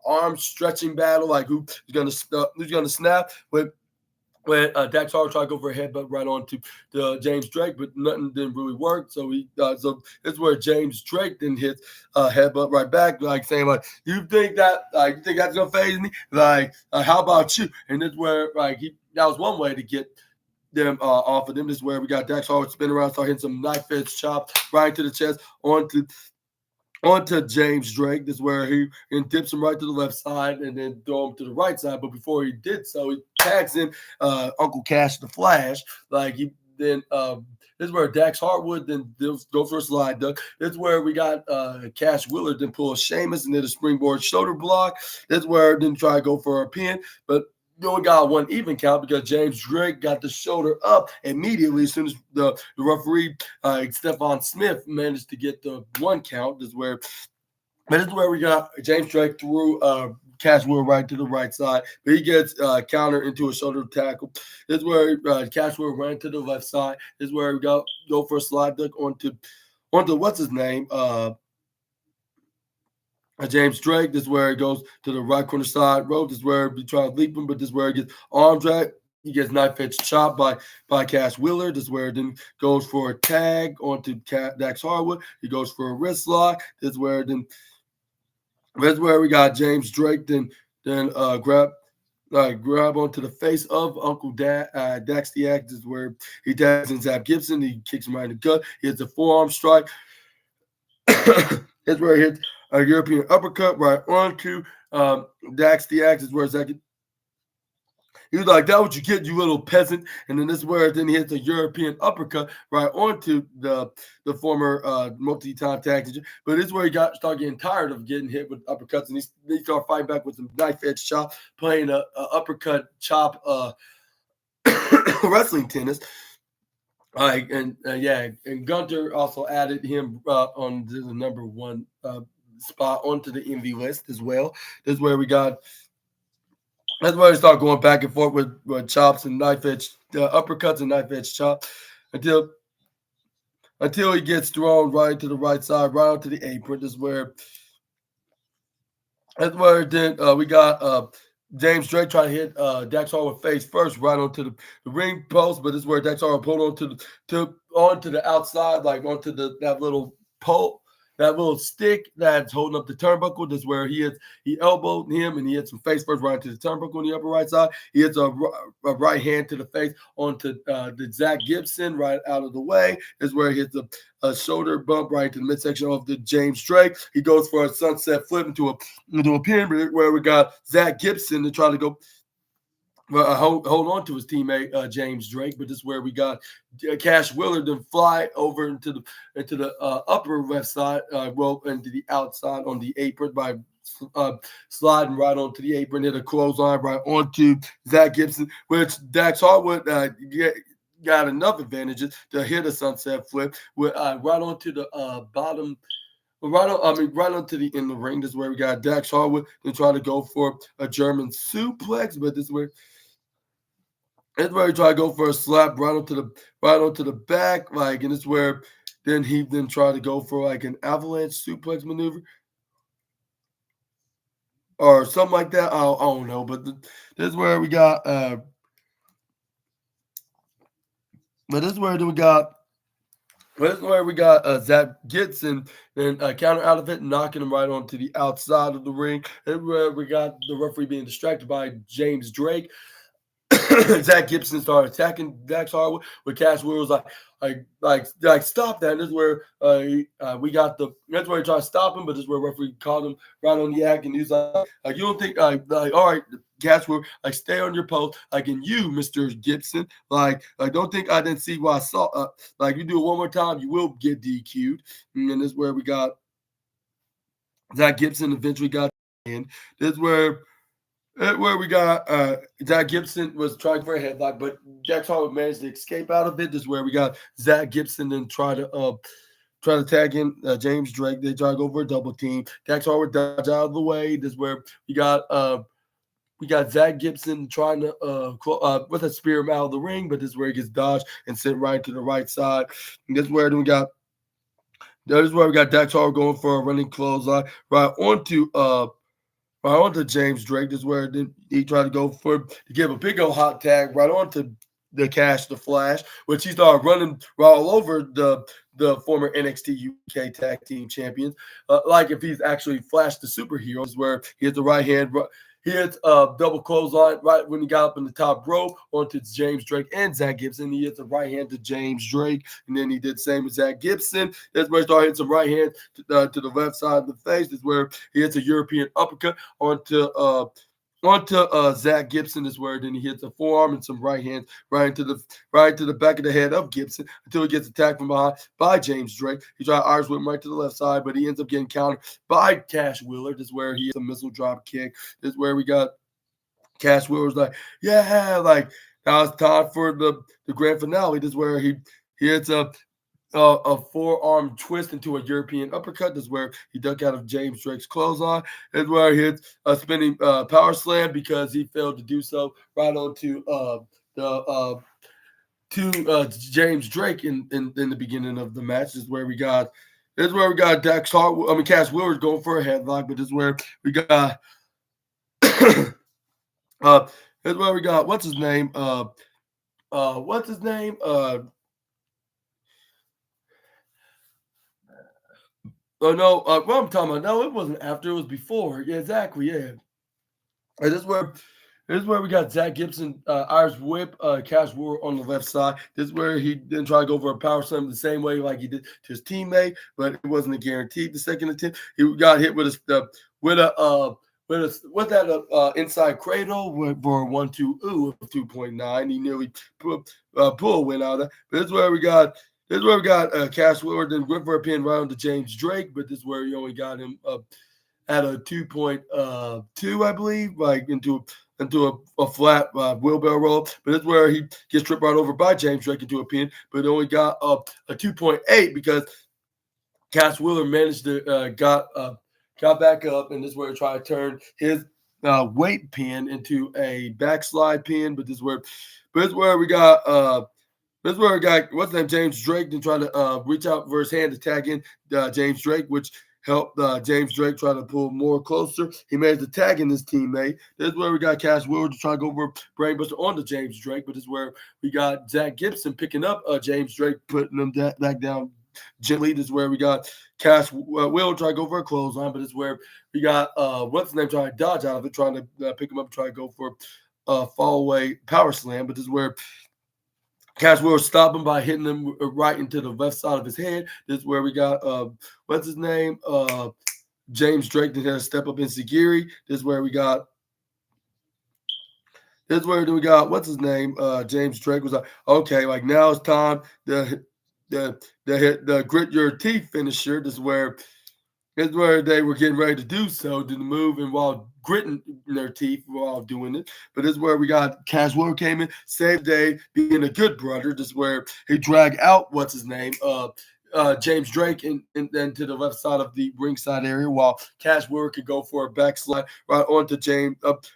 arm stretching battle, like who's gonna snap with. When Dax Harwood tried to go for a headbutt right onto the James Drake, but nothing didn't really work. So so it's where James Drake then hit headbutt right back, like saying like, you think that's gonna phase me? Like, how about you? And that's where that was one way to get them off of them. This is where we got Dax Harwood spin around, start hitting some knife edge chop right into the chest onto James Drake. This is where he dips him right to the left side and then throw him to the right side. But before he did so, he tags in Uncle Cash the Flash. This is where Dax Harwood then goes for a slide duck. This is where we got Cash Wheeler then pull a Sheamus and then a springboard shoulder block. This is where then try to go for a pin, but you only got one even count because James Drake got the shoulder up immediately as soon as the referee, Stephon Smith, managed to get the one count. This is where we got James Drake threw Cash Wheeler right to the right side, but he gets countered into a shoulder tackle. This is where Cash Wheeler ran to the left side. This is where we go for a slide duck onto what's his name? James Drake. This is where he goes to the right corner side rope. This is where he tries to leap him, but this is where he gets arm drag. He gets knife edge chopped by Cash Wheeler. This is where it then goes for a tag onto Dax Harwood. He goes for a wrist lock. This is where we got James Drake then grab onto the face of Uncle Dax the Axe. This is where he tags in Zach Gibson. He kicks him right in the gut. He hits a forearm strike. That's where he hits a European uppercut right onto Dax the Axe. Is where Zach. He was like, "That what you get, you little peasant." And then this is where then he hits a European uppercut right onto the former multi-time tag team. But this is where he started getting tired of getting hit with uppercuts, and he started fighting back with some knife edge chop, playing a uppercut chop wrestling tennis. And Gunter also added him on the number one spot onto the MV list as well. This is where we got. That's where they start going back and forth with chops and knife edge uppercuts and knife edge chop until he gets thrown right to the right side, right onto the apron. This is where then we got James Drake trying to hit Dax Harwood face first, right onto the ring post. But this is where Dax Harwood pulled onto the outside, like onto that little pole. stick that's holding up the turnbuckle. This is where he elbowed him and he hit some face first right to the turnbuckle on the upper right side. He hits a right hand to the face onto the Zach Gibson right out of the way. This is where he hits a shoulder bump right to the midsection of the James Drake. He goes for a sunset flip into a pin where we got Zach Gibson to try to go hold on to his teammate James Drake, but this is where we got Cash Wheeler then fly over into the upper left side, into the outside on the apron by sliding right onto the apron, hit a clothesline right onto Zach Gibson, which Dax Harwood got enough advantages to hit a sunset flip with right onto the bottom. Right onto the in the ring. This is where we got Dax Harwood to try to go for a German suplex, but this is where he try to go for a slap right onto the back, and this is where then he try to go for like an avalanche suplex maneuver or something like that. I don't know, but this is where we got. But this is where we got. This is where we got Zach Gibson and counter out of it, knocking him right onto the outside of the ring. And where we got the referee being distracted by James Drake. Zach Gibson started attacking Dax Harwood, with Cash Wheeler was like stop that. And this is where we got that's where he tried to stop him, but this is where referee caught him right on the act, and he's like you don't think all right, Cash Wheeler, stay on your post, and you, Mr. Gibson, don't think I didn't see what I saw. You do it one more time, you will get DQ'd. And this is where we got Zach Gibson eventually got in. This is where we got Zach Gibson was trying for a headlock, but Dax Harwood managed to escape out of it. This is where we got Zach Gibson and try to tag in James Drake. They try to go for a double team. Dax Harwood dodge out of the way. This is where we got Zach Gibson trying to with a spear him out of the ring, but this is where he gets dodged and sent right to the right side. And this is where we got Dax Harwood going for a running clothesline right onto James Drake. This is where he tried to go to give a big old hot tag right onto the Cash the Flash, which he started running all over the former NXT UK Tag Team Champions. Like if he's actually Flash the superhero, is where he hits the right hand. He hits a double clothesline right when he got up in the top rope onto James Drake and Zach Gibson. He hits a right hand to James Drake, and then he did the same with Zach Gibson. That's where he started hitting some right hands to the left side of the face. This is where he hits a European uppercut onto Zach Gibson. Is where then he hits a forearm and some right hands right to the back of the head of Gibson until he gets attacked from behind by James Drake. He tried to Irish whip him right to the left side, but he ends up getting countered by Cash Wheeler. This is where he hits a missile drop kick. This is where we got Cash Wheeler's now it's time for the grand finale. This is where he hits a forearm twist into a European uppercut. This is where he ducked out of James Drake's clothesline. This is where he hits a spinning power slam because he failed to do so right onto James Drake in the beginning of the match. This is where we got Dax Harwood. Cash Wheeler going for a headlock, but this is where we got this is where we got what's his name? Oh no, what I'm talking about? No, it wasn't after. It was before. Yeah, exactly. Yeah. And this is where we got Zach Gibson, Irish whip, Cash Wheeler on the left side. This is where he didn't try to go for a power slam the same way like he did to his teammate, but it wasn't a guaranteed the second attempt. He got hit with a inside cradle for 1-2 of 2.9. He nearly pull went out of that. But this is where we got. Cash Wheeler then went for a pin right onto James Drake, but this is where he only got him at a 2.2, I believe, into a flat wheelbarrow roll. But this is where he gets tripped right over by James Drake into a pin, but only got a 2.8 because Cash Wheeler managed to got back up, and this is where he tried to turn his weight pin into a backslide pin. But this is where we got. This is where we got what's his name, James Drake, then trying to reach out for his hand to tag in James Drake, which helped James Drake try to pull more closer. He managed to tag in his teammate. This is where we got Cash Wheeler to try to go over Brainbuster onto James Drake, but this is where we got Zach Gibson picking up James Drake, putting him back down gently. This is where we got Cash Will try to go for a clothesline, but it's where we got what's his name trying to dodge out of it, trying to pick him up, try to go for fall away power slam. But this is where Cash Will stop him by hitting him right into the left side of his head. This is where we got what's his name? James Drake did a step up in Sagiri. This is where we got. This is where we got what's his name? James Drake was like, okay, like now it's time the grit your teeth finisher. This is where they were getting ready to do so, did the move, and while gritting their teeth while doing it. But this is where we got Cash Wheeler came in, saved day, being a good brother. This is where he dragged out what's his name, James Drake, and then to the left side of the ringside area, while Cash Wheeler could go for a backslide right onto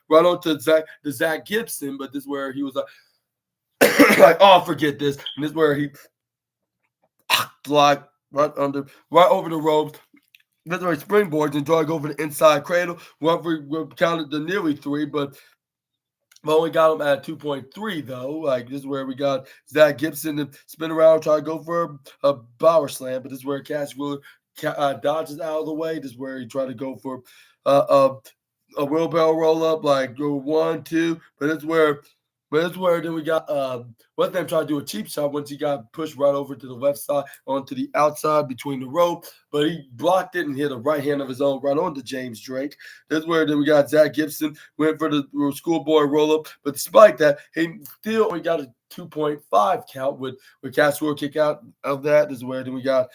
right onto Zach Gibson. But this is where he was like, like, oh, forget this, and this is where he slide right over the ropes. That's where he springboards and drag over the inside cradle. We counted the nearly 3, but we only got him at 2.3 though. Like this is where we got Zach Gibson to spin around, try to go for a power slam, but this is where Cash Wheeler dodges out of the way. This is where he tried to go for a wheelbarrow roll up, like go 1, 2, but it's where. But that's where then we got what's name tried to do a cheap shot once he got pushed right over to the left side onto the outside between the rope, but he blocked it and hit a right hand of his own right onto James Drake. That's where then we got Zach Gibson went for the schoolboy roll up, but despite that, he still only got a 2.5 count with Cash Wheeler kick out of that. This is where then we got.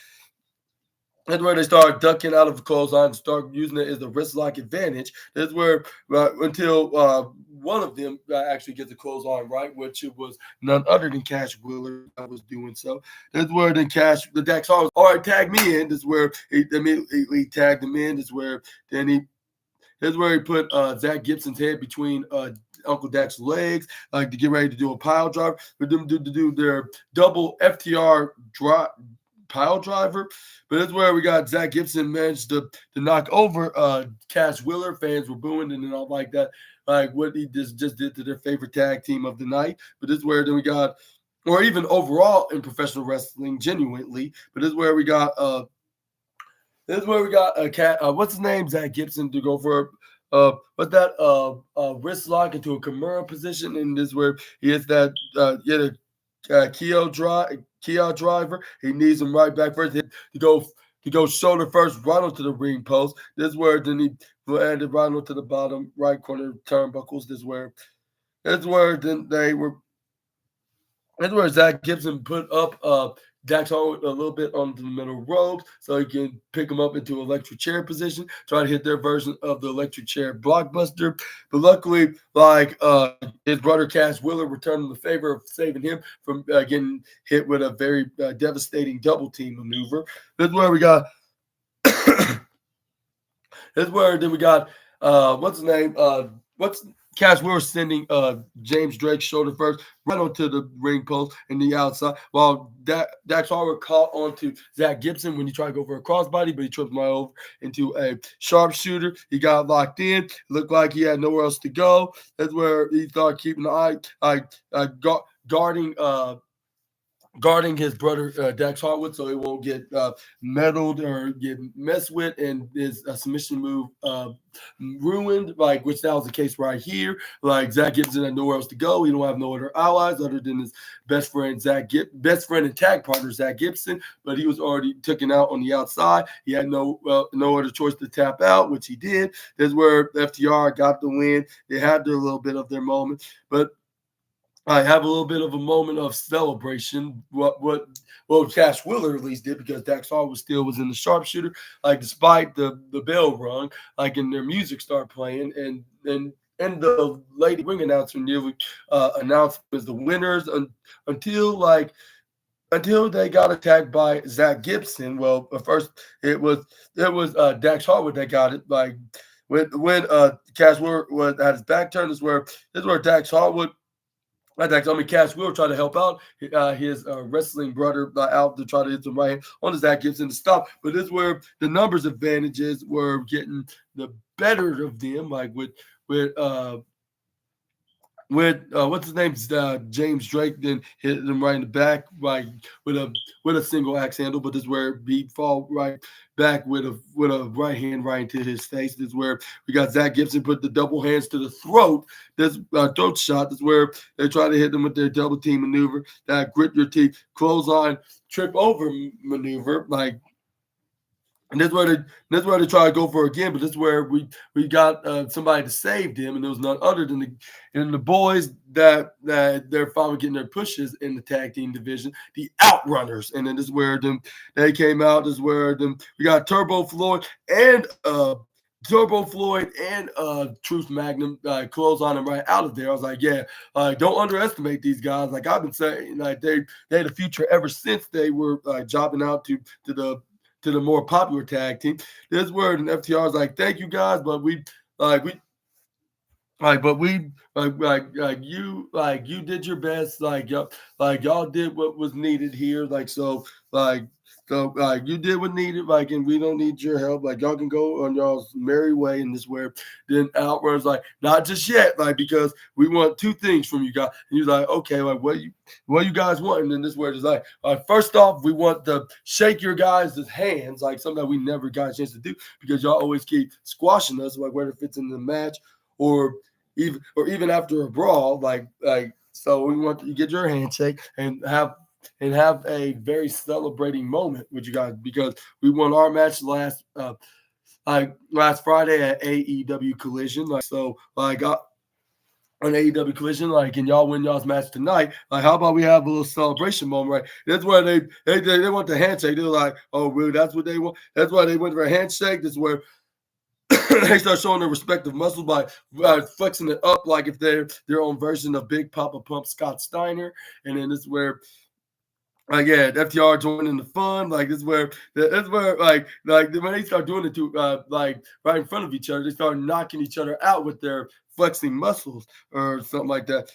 That's where they start ducking out of the clothesline and start using it as a wrist lock advantage. That's where until one of them actually gets the clothesline right, which it was none other than Cash Wheeler that was doing so. That's where then the Dax Hall was, all right, tag me in. This is where he tagged him in. This is where then he put Zach Gibson's head between Uncle Dak's legs, like to get ready to do a pile driver, for them to do their double FTR pile driver. But that's where we got Zach Gibson managed to knock over Cash Wheeler. Fans were booing and all like that, like what he just did to their favorite tag team of the night. But this is where then we got, or even overall in professional wrestling, genuinely. But this is where we got a cat. What's his name? Zach Gibson to go for wrist lock into a Kimura position, and this is where he hits that Kia driver. He needs him right back first to go shoulder first right onto the ring post. This is where then he landed right onto the bottom right corner turnbuckles. This is where then they were. That's where Zach Gibson put up Dax Harwood a little bit on the middle ropes so he can pick him up into electric chair position, try to hit their version of the electric chair blockbuster. But luckily, like his brother Cash Wheeler returned him the favor of saving him from getting hit with a very devastating double team maneuver. That's where we got. That's where then we got what's his name? Cash Wheeler sending James Drake shoulder first right onto the ring post and the outside, while Dax Harwood caught onto Zach Gibson when he tried to go for a crossbody, but he tripped him right over into a sharpshooter. He got locked in. It looked like he had nowhere else to go. That's where he thought keeping the eye guarding his brother Dax Harwood so he won't get meddled or get messed with and his submission move ruined, like which that was the case right here. Like Zach Gibson had nowhere else to go. He don't have no other allies other than his best friend and tag partner Zach Gibson, but he was already taken out on the outside. He had no other choice to tap out, which he did. That's where FTR got the win. They had their little bit of their moment, but I have a little bit of a moment of celebration. What Cash Wheeler at least did, because Dax Harwood still was in the sharpshooter, like despite the bell rung, like and their music started playing, and the lady ring announcer nearly announced as the winners until they got attacked by Zach Gibson. Well, first it was Dax Harwood that got it. Like when Cash Wheeler was at his back turn, is where Dax Harwood. Cash Wheeler tried to help out his wrestling brother out to try to hit some right hand on Zach Gibson to stop. But this is where the numbers advantages were getting the better of them, like with with what's his name, James Drake, then hit him right in the back, like with a single axe handle. But this is where he fall right back with a right hand right into his face. This is where we got Zach Gibson put the double hands to the throat. This throat shot. This is where they try to hit them with their double team maneuver, that grit your teeth, clothesline, trip over maneuver, like. And that's where they try to go for again, but this is where we got somebody to save them, and it was none other than the boys that they're finally getting their pushes in the tag team division, the Outrunners. And then this is where they came out. This is where we got Turbo Floyd and Truth Magnum close on them right out of there. I was like, yeah, don't underestimate these guys. Like I've been saying, like they had a future ever since they were jobbing out to the more popular tag team. This word and FTR is like, thank you guys, but we you did your best, y'all did what was needed here, you did what needed, and we don't need your help. Like y'all can go on y'all's merry way. And this where then Outrunners like, not just yet, because we want two things from you guys. And you're like, okay, like what you guys want? And then this word is like, first off, we want to shake your guys' hands, like something that we never got a chance to do because y'all always keep squashing us, like whether it fits in the match or even after a brawl, so we want you to get your handshake and have a very celebrating moment with you guys because we won our match last Friday at AEW Collision. On AEW Collision, and y'all win y'all's match tonight. How about we have a little celebration moment, right? That's where they want the handshake. They're like, oh, really? That's what they want. That's why they went for a handshake. This is where they start showing their respective muscles by flexing it up like if they're their own version of Big Papa Pump Scott Steiner. And then this is where FTR joining the fun. This is where when they start doing it to right in front of each other, they start knocking each other out with their flexing muscles or something like that.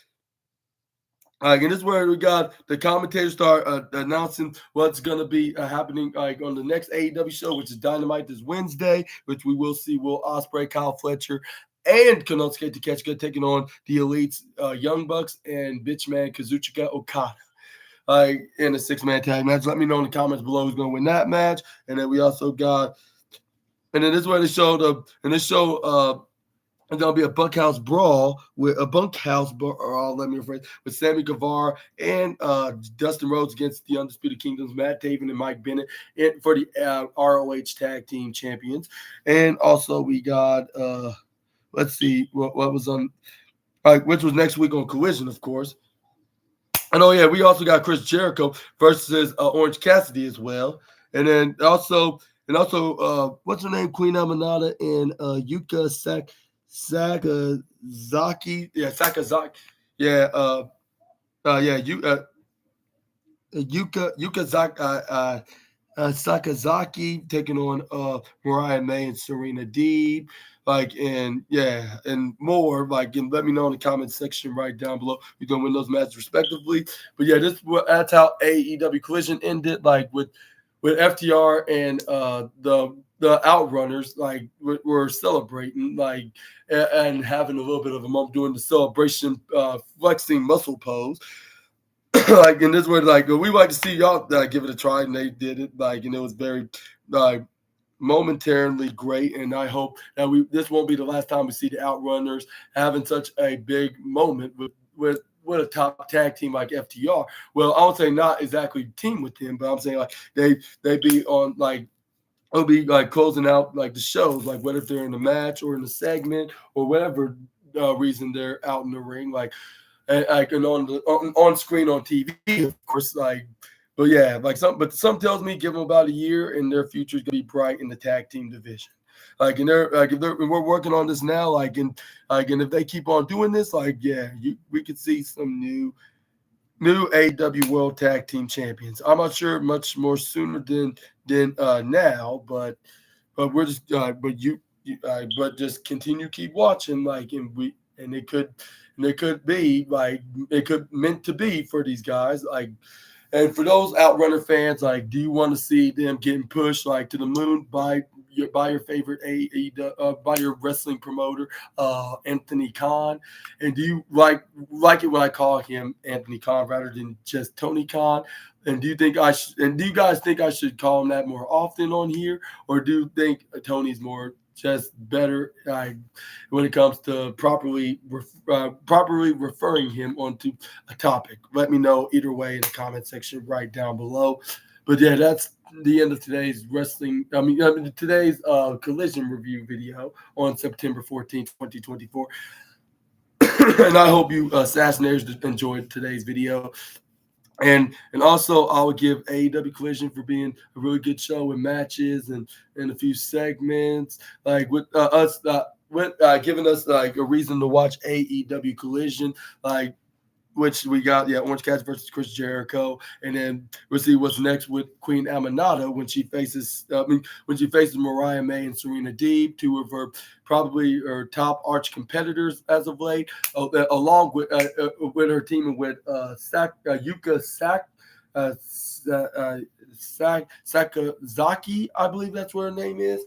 And this is where we got the commentators start announcing what's going to be happening on the next AEW show, which is Dynamite this Wednesday, which we will see Will Ospreay, Kyle Fletcher, and Konosuke Takeshita taking on the Elites, Young Bucks, and Bitchman Kazuchika Okada. In a 6-man tag match. Let me know in the comments below who's going to win that match. And then we also got, and then this is where they showed up, and this show, and there'll be a bunkhouse brawl with Sammy Guevara and Dustin Rhodes against the Undisputed Kingdoms, Matt Taven and Mike Bennett for the ROH Tag Team Champions. And also we got, let's see what was on, which was next week on Collision, of course. And we also got Chris Jericho versus Orange Cassidy as well. And then also, what's her name? Queen Aminata and Yuka Sakazaki. Yeah, Sakazaki. Yeah, Yuka Sakazaki taking on Mariah May and Serena Deeb. And more, and let me know in the comment section right down below. You're gonna win those matches respectively. But yeah, that's how AEW Collision ended, with FTR and the Outrunners, we're celebrating, and having a little bit of a moment doing the celebration flexing muscle pose. And this was we like to see y'all give it a try, and they did it, and it was very momentarily great, and I hope that this won't be the last time we see the Outrunners having such a big moment with a top tag team like FTR. Well, I would say not exactly team with them, but I'm saying they be on it'll be closing out the shows, whether if they're in the match or in the segment or whatever reason they're out in the ring, and on screen on TV, of course, But yeah, some tells me give them about a year and their future is gonna be bright in the tag team division. And we're working on this now, and if they keep on doing this, we could see some new AEW World Tag Team Champions. I'm not sure much more sooner than now, but we're just but just keep watching, and it could be it could meant to be for these guys, And for those Outrunner fans, like, do you want to see them getting pushed like to the moon by your favorite by your wrestling promoter, Anthony Khan? And do you like it when I call him Anthony Khan rather than just Tony Khan? And do you think do you guys think I should call him that more often on here, or do you think Tony's more just better when it comes to properly referring him onto a topic? Let me know either way in the comment section right down below. But yeah, that's the end of today's today's collision review video on September 14th, 2024. And I hope you assassinators enjoyed today's video. And also, I would give AEW Collision for being a really good show with matches and a few segments, like with us, giving us like a reason to watch AEW Collision, like which we got, Orange Cassidy versus Chris Jericho, and then we'll see what's next with Queen Aminata when she faces Mariah May and Serena Deeb, two of her probably her top arch competitors as of late, along with her teaming with Yuka Sakazaki, I believe that's what her name is.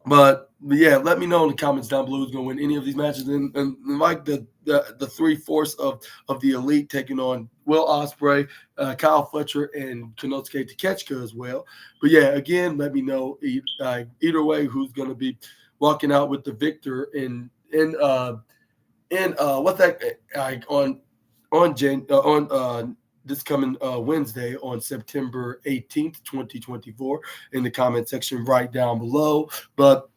But yeah, let me know in the comments down below who's going to win any of these matches. And like the 3/4 of the Elite taking on Will Ospreay, Kyle Fletcher, and Konosuke Takeshita as well. But yeah, again, let me know either way who's going to be walking out with the victor what's that on this coming Wednesday on September 18th, 2024 in the comment section right down below. But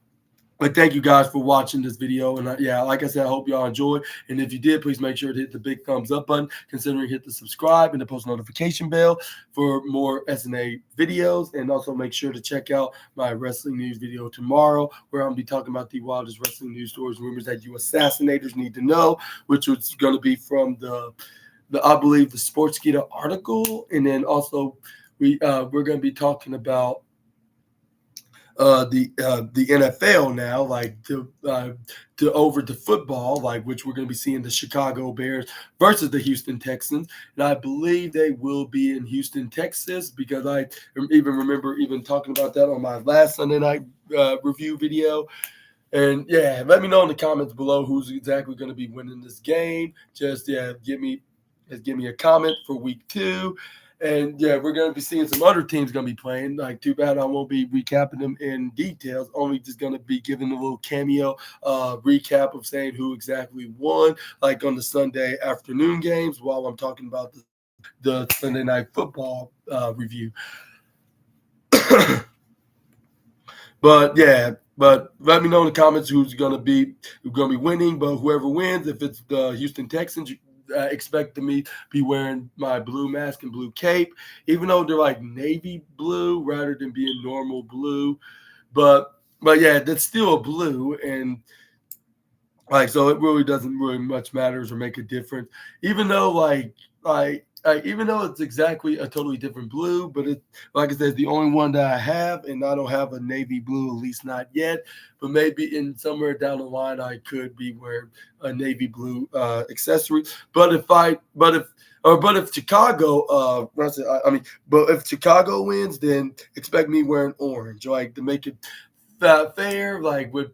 thank you guys for watching this video. And like I said, I hope y'all enjoyed. And if you did, please make sure to hit the big thumbs up button, considering hit the subscribe and the post notification bell for more SNA videos. And also make sure to check out my wrestling news video tomorrow, where I'm going to be talking about the wildest wrestling news stories, rumors that you assassinators need to know, which was going to be from I believe the Sportskeeda article, and then also we're going to be talking about the NFL now, like to over to football, like which we're going to be seeing the Chicago Bears versus the Houston Texans, and I believe they will be in Houston, Texas, because I even remember talking about that on my last Sunday night review video. And yeah, let me know in the comments below who's exactly going to be winning this game. Just give me a comment for week 2. And yeah, we're going to be seeing some other teams going to be playing. Like, too bad I won't be recapping them in details. Only just going to be giving a little cameo recap of saying who exactly won, like on the Sunday afternoon games, while I'm talking about the Sunday night football review. But let me know in the comments who's going to be winning. But whoever wins, if it's the Houston Texans, expect me to be wearing my blue mask and blue cape, even though they're like navy blue rather than being normal blue. But yeah, that's still a blue, and so it really doesn't really much matters or make a difference, even though even though it's exactly a totally different blue, but it, like I said, it's the only one that I have, and I don't have a navy blue, at least not yet. But maybe in somewhere down the line, I could be wearing a navy blue accessory. But if Chicago, but if Chicago wins, then expect me wearing orange, like to make it fair, like with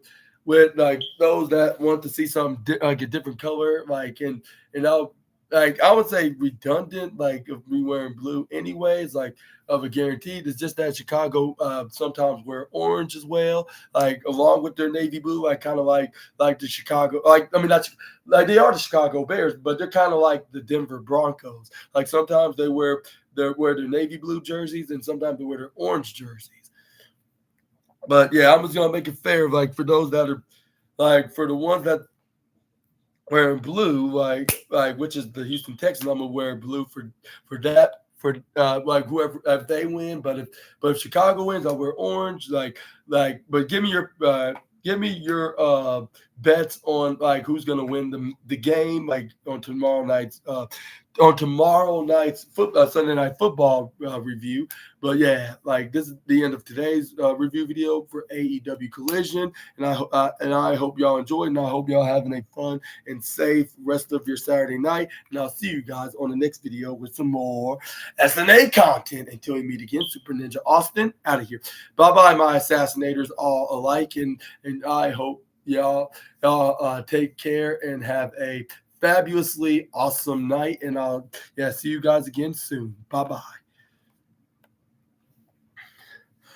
like those that want to see something like a different color, and I'll. Like, I would say redundant, like if we wearing blue anyways, like of a guaranteed. It's just that Chicago sometimes wear orange as well, like along with their navy blue. I kind of like the Chicago, not like they are the Chicago Bears, but they're kind of like the Denver Broncos. Like sometimes they wear their navy blue jerseys, and sometimes they wear their orange jerseys. But yeah, I'm just gonna make it fair, like for those that are like for the ones that wearing blue, like which is the Houston Texans, I'm gonna wear blue for that, for like whoever, if they win. But if Chicago wins, I'll wear orange. But give me your bets on like who's gonna win the game, like on tomorrow night's Sunday night football review. But yeah, like this is the end of today's review video for AEW Collision, and I hope y'all enjoyed, and I hope y'all having a fun and safe rest of your Saturday night. And I'll see you guys on the next video with some more SNA content. Until we meet again, Super Ninja Austin out of here. Bye bye, my assassinators all alike, and I hope y'all take care and have a fabulously awesome night. And I'll see you guys again soon. Bye bye.